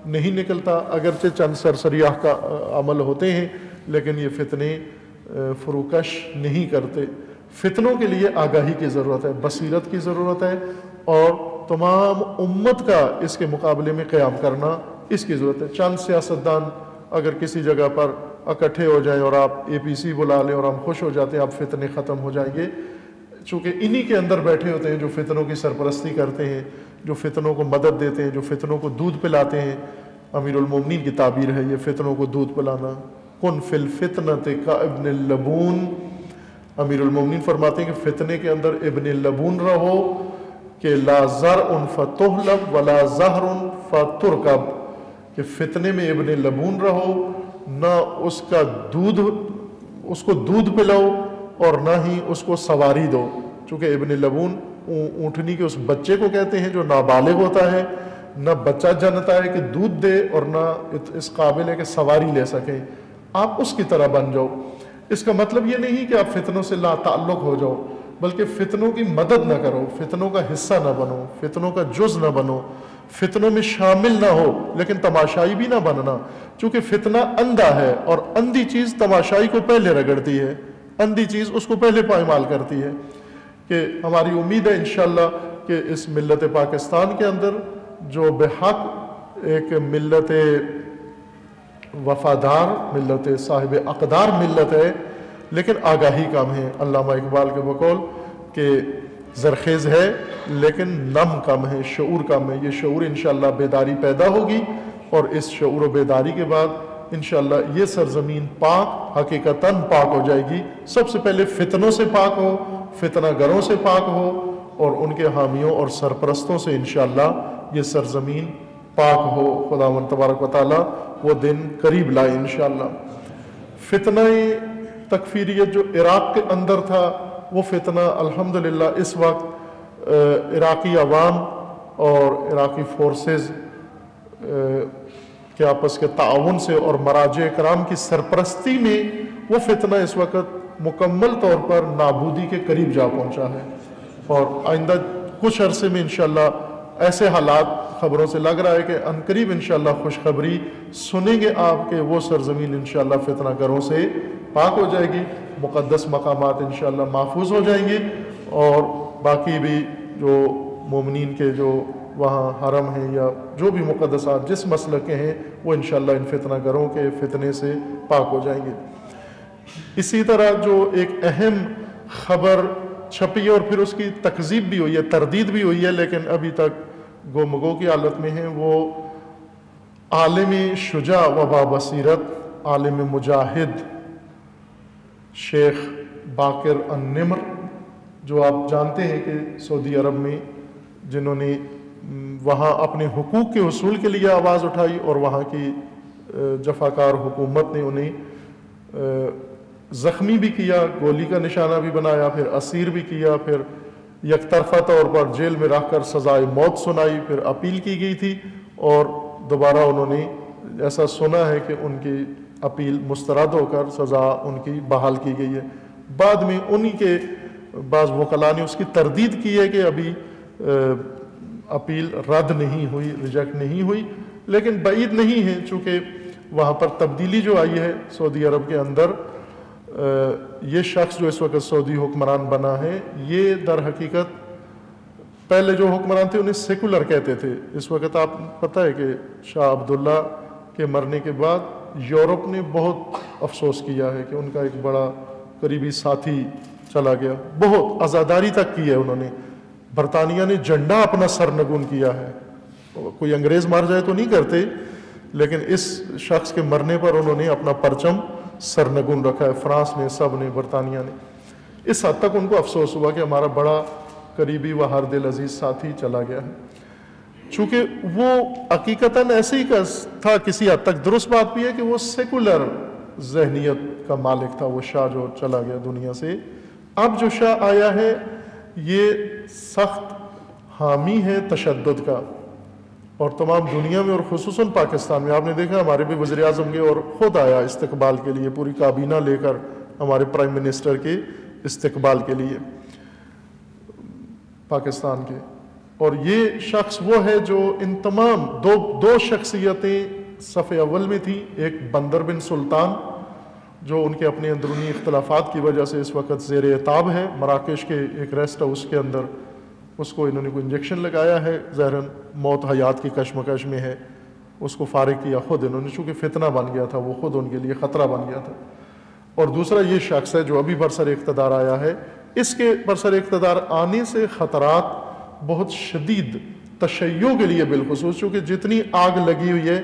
نہیں نکلتا، اگرچہ چند سرسریاح کا عمل ہوتے ہیں لیکن یہ فتنے فروکش نہیں کرتے۔ فتنوں کے لیے آگاہی کی ضرورت ہے، بصیرت کی ضرورت ہے، اور تمام امت کا اس کے مقابلے میں قیام کرنا اس کی ضرورت ہے۔ چند سیاستدان اگر کسی جگہ پر اکٹھے ہو جائیں اور آپ اے پی سی بلا لیں اور ہم خوش ہو جاتے ہیں اب فتنے ختم ہو جائیں گے، چونکہ انہی کے اندر بیٹھے ہوتے ہیں جو فتنوں کی سرپرستی کرتے ہیں، جو فتنوں کو مدد دیتے ہیں، جو فتنوں کو دودھ پلاتے ہیں۔ امیر المومنین کی تعبیر ہے یہ فتنوں کو دودھ پلانا، کن فی الفتنۃ کابن اللبون۔ امیر المومنین فرماتے ہیں کہ فتنے کے اندر ابن لبون رہو کہ لا زرع فتحلب ولا زہر فترکب، کہ فتنے میں ابن لبون رہو، نہ اس کا دودھ، اس کو دودھ پلاؤ اور نہ ہی اس کو سواری دو، چونکہ ابن لبون اونٹنی کے اس بچے کو کہتے ہیں جو نابالغ ہوتا ہے، نہ بچہ جنتا ہے کہ دودھ دے اور نہ اس قابل ہے کہ سواری لے سکیں، آپ اس کی طرح بن جاؤ۔ اس کا مطلب یہ نہیں کہ آپ فتنوں سے لا تعلق ہو جاؤ، بلکہ فتنوں کی مدد نہ کرو، فتنوں کا حصہ نہ بنو، فتنوں کا جز نہ بنو، فتنوں میں شامل نہ ہو، لیکن تماشائی بھی نہ بننا، چونکہ فتنہ اندھا ہے اور اندھی چیز تماشائی کو پہلے رگڑتی ہے، اندھی چیز اس کو پہلے پائمال کرتی ہے۔ کہ ہماری امید ہے انشاءاللہ کہ اس ملت پاکستان کے اندر جو بحق ایک ملت وفادار، ملت صاحب اقدار ملت ہے، لیکن آگاہی کم ہے۔ علامہ اقبال کے بقول کہ زرخیز ہے لیکن نم کم ہے، شعور کم ہے۔ یہ شعور انشاءاللہ بیداری پیدا ہوگی، اور اس شعور و بیداری کے بعد انشاءاللہ یہ سرزمین پاک، حقیقتاً پاک ہو جائے گی۔ سب سے پہلے فتنوں سے پاک ہو، فتنہ گروں سے پاک ہو، اور ان کے حامیوں اور سرپرستوں سے انشاءاللہ یہ سرزمین پاک ہو۔ خداوند تبارک و تعالی وہ دن قریب لائے انشاءاللہ۔ فتنہ تکفیریت جو عراق کے اندر تھا، وہ فتنہ الحمدللہ اس وقت عراقی عوام اور عراقی فورسز کے آپس کے تعاون سے اور مراجع کرام کی سرپرستی میں وہ فتنہ اس وقت مکمل طور پر نابودی کے قریب جا پہنچا ہے، اور آئندہ کچھ عرصے میں انشاءاللہ ایسے حالات خبروں سے لگ رہا ہے کہ عنقریب انشاءاللہ خوشخبری سنیں گے آپ کہ وہ سرزمین انشاءاللہ فتنہ گروں سے پاک ہو جائے گی، مقدس مقامات انشاءاللہ محفوظ ہو جائیں گے، اور باقی بھی جو مومنین کے جو وہاں حرم ہیں یا جو بھی مقدسات جس مسلک کے ہیں وہ انشاءاللہ ان فتنہ گروں کے فتنے سے پاک ہو جائیں گے۔ اسی طرح جو ایک اہم خبر چھپی ہے اور پھر اس کی تکذیب بھی ہوئی ہے، تردید بھی ہوئی ہے، لیکن ابھی تک گو مگو کی حالت میں ہیں۔ وہ عالم شجاع و بابصیرت، عالم مجاہد شیخ باقر النمر، جو آپ جانتے ہیں کہ سعودی عرب میں جنہوں نے وہاں اپنے حقوق کے حصول کے لیے آواز اٹھائی، اور وہاں کی جفاکار حکومت نے انہیں زخمی بھی کیا، گولی کا نشانہ بھی بنایا، پھر اسیر بھی کیا، پھر یک طرفہ طور پر جیل میں رکھ کر سزائے موت سنائی، پھر اپیل کی گئی تھی، اور دوبارہ انہوں نے ایسا سنا ہے کہ ان کی اپیل مسترد ہو کر سزا ان کی بحال کی گئی ہے۔ بعد میں انہی کے بعض وکلاء نے اس کی تردید کی ہے کہ ابھی اپیل رد نہیں ہوئی، ریجیکٹ نہیں ہوئی، لیکن بعید نہیں ہے، چونکہ وہاں پر تبدیلی جو آئی ہے سعودی عرب کے اندر، یہ شخص جو اس وقت سعودی حکمران بنا ہے، یہ در حقیقت پہلے جو حکمران تھے انہیں سیکولر کہتے تھے۔ اس وقت آپ پتہ ہے کہ شاہ عبداللہ کے مرنے کے بعد یورپ نے بہت افسوس کیا ہے کہ ان کا ایک بڑا قریبی ساتھی چلا گیا، بہت عزاداری تک کی ہے انہوں نے۔ برطانیہ نے جھنڈا اپنا سرنگون کیا ہے، کوئی انگریز مار جائے تو نہیں کرتے، لیکن اس شخص کے مرنے پر انہوں نے اپنا پرچم سرنگون رکھا ہے، فرانس نے، سب نے، برطانیہ نے۔ اس حد تک ان کو افسوس ہوا کہ ہمارا بڑا قریبی و ہر دل عزیز ساتھی چلا گیا ہے۔ چونکہ وہ حقیقتاً ایسے ہی تھا، کسی حد تک درست بات بھی ہے کہ وہ سیکولر ذہنیت کا مالک تھا، وہ شاہ جو چلا گیا دنیا سے۔ اب جو شاہ آیا ہے یہ سخت حامی ہے تشدد کا، اور تمام دنیا میں اور خصوصاً پاکستان میں آپ نے دیکھا ہمارے بھی وزیر اعظم گئے اور خود آیا استقبال کے لیے، پوری کابینہ لے کر ہمارے پرائم منسٹر کے استقبال کے لیے پاکستان کے۔ اور یہ شخص وہ ہے جو ان تمام دو شخصیتیں صف اول میں تھیں، ایک بندر بن سلطان جو ان کے اپنے اندرونی اختلافات کی وجہ سے اس وقت زیر عتاب ہے، مراکش کے ایک ریسٹ ہاؤس کے اندر اس کو انہوں نے کوئی انجیکشن لگایا ہے، ظاہراً موت حیات کی کشمکش میں ہے، اس کو فارغ کیا خود انہوں نے، چونکہ فتنہ بن گیا تھا، وہ خود ان کے لیے خطرہ بن گیا تھا۔ اور دوسرا یہ شخص ہے جو ابھی برسر اقتدار آیا ہے، اس کے برسر اقتدار آنے سے خطرات بہت شدید تشیع کے لیے بالخصوص، چونکہ جتنی آگ لگی ہوئی ہے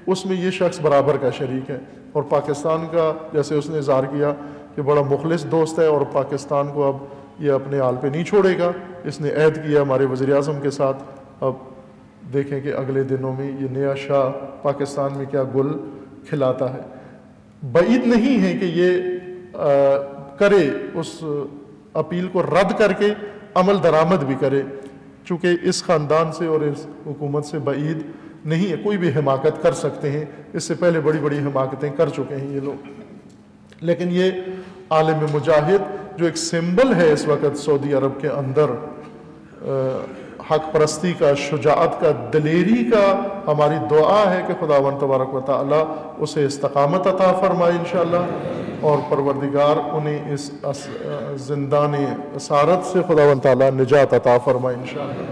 اس میں یہ شخص برابر کا شریک ہے، اور پاکستان کا جیسے اس نے اظہار کیا کہ بڑا مخلص دوست ہے، اور پاکستان کو اب یہ اپنے حال پہ نہیں چھوڑے گا۔ اس نے عہد کیا ہمارے وزیر اعظم کے ساتھ، اب دیکھیں کہ اگلے دنوں میں یہ نیا شاہ پاکستان میں کیا گل کھلاتا ہے۔ بعید نہیں ہے کہ یہ کرے، اس اپیل کو رد کر کے عمل درآمد بھی کرے، چونکہ اس خاندان سے اور اس حکومت سے بعید نہیں ہے، کوئی بھی حماقت کر سکتے ہیں، اس سے پہلے بڑی بڑی حماقتیں کر چکے ہیں یہ لوگ۔ لیکن یہ عالم مجاہد جو ایک سمبل ہے اس وقت سعودی عرب کے اندر، حق پرستی کا، شجاعت کا، دلیری کا، ہماری دعا ہے کہ خداوند تبارک و تعالی اسے استقامت عطا فرمائے انشاءاللہ، اور پروردگار انہیں اس زندان اسارت سے خداوند تعالی نجات عطا فرمائے انشاءاللہ۔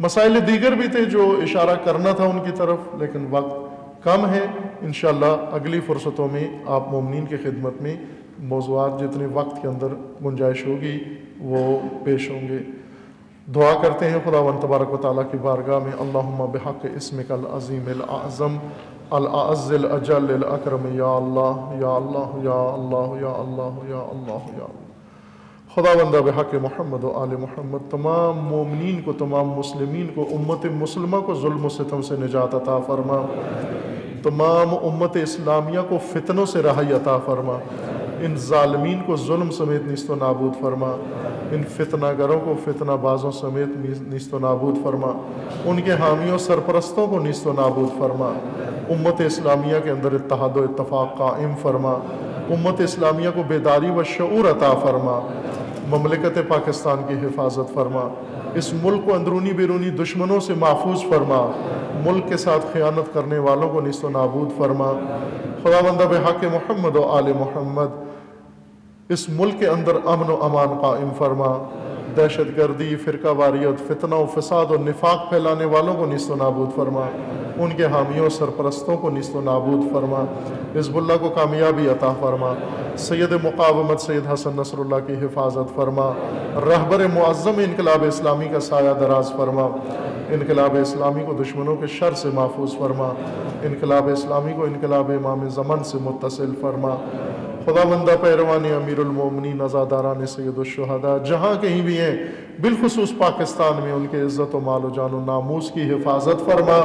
مسائل دیگر بھی تھے جو اشارہ کرنا تھا ان کی طرف، لیکن وقت کم ہے، انشاءاللہ اگلی فرصتوں میں آپ مومنین کی خدمت میں موضوعات جتنے وقت کے اندر گنجائش ہوگی وہ پیش ہوں گے۔ دعا کرتے ہیں خداوند تبارک و تعالیٰ کی بارگاہ میں، اللہم بحق اسمک العظیم الاعظم الاعز الاجل الاکرم، یا اللہ یا اللہ یا اللہ یا اللہ یا اللہ یا اللہ۔ خداوندہ بحق محمد و آل محمد تمام مومنین کو، تمام مسلمین کو، امت مسلمہ کو ظلم و ستم سے نجات عطا فرما، تمام امت اسلامیہ کو فتنوں سے رہائی عطا فرما، ان ظالمین کو ظلم سمیت نیست و نابود فرما، ان فتنہ گروں کو فتنہ بازوں سمیت نیست و نابود فرما، ان کے حامیوں سرپرستوں کو نیست و نابود فرما، امت اسلامیہ کے اندر اتحاد و اتفاق قائم فرما، امت اسلامیہ کو بیداری و شعور عطا فرما، مملکت پاکستان کی حفاظت فرما، اس ملک کو اندرونی بیرونی دشمنوں سے محفوظ فرما، ملک کے ساتھ خیانت کرنے والوں کو نیست و نابود فرما۔ خداوندہ بحق محمد و آل محمد اس ملک کے اندر امن و امان قائم فرما، دہشت گردی، فرقہ واریت، فتنہ و فساد و نفاق پھیلانے والوں کو نیست و نابود فرما، ان کے حامیوں سرپرستوں کو نیست و نابود فرما، حزب اللہ کو کامیابی عطا فرما، سید مقاومت سید حسن نصر اللہ کی حفاظت فرما، رہبر معظم انقلاب اسلامی کا سایہ دراز فرما، انقلاب اسلامی کو دشمنوں کے شر سے محفوظ فرما، انقلاب اسلامی کو انقلاب امام زمن سے متصل فرما۔ خداوندہ پیروان امیر المومنین عزاداران سید الشہداء جہاں کہیں بھی ہیں، بالخصوص پاکستان میں ان کے عزت و مال و جان و ناموس کی حفاظت فرما۔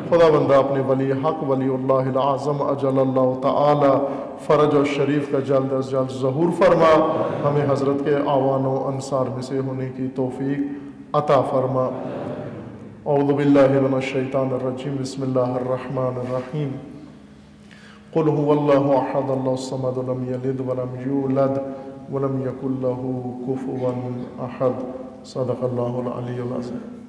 خداوندہ اپنے ولی حق ولی اللہ العظم اجل اللہ تعالی فرج و شریف کا جلد از جلد ظہور فرما، ہمیں حضرت کے اعوان و انصار میں سے ہونے کی توفیق عطا فرما۔ اعوذ باللہ من الشیطان الرجیم، بسم اللہ الرحمن الرحیم۔ قل هو الله احد الله الصمد لم يلد ولم يولد ولم يكن له كفوا احد۔ صدق اللہ العلی العظیم۔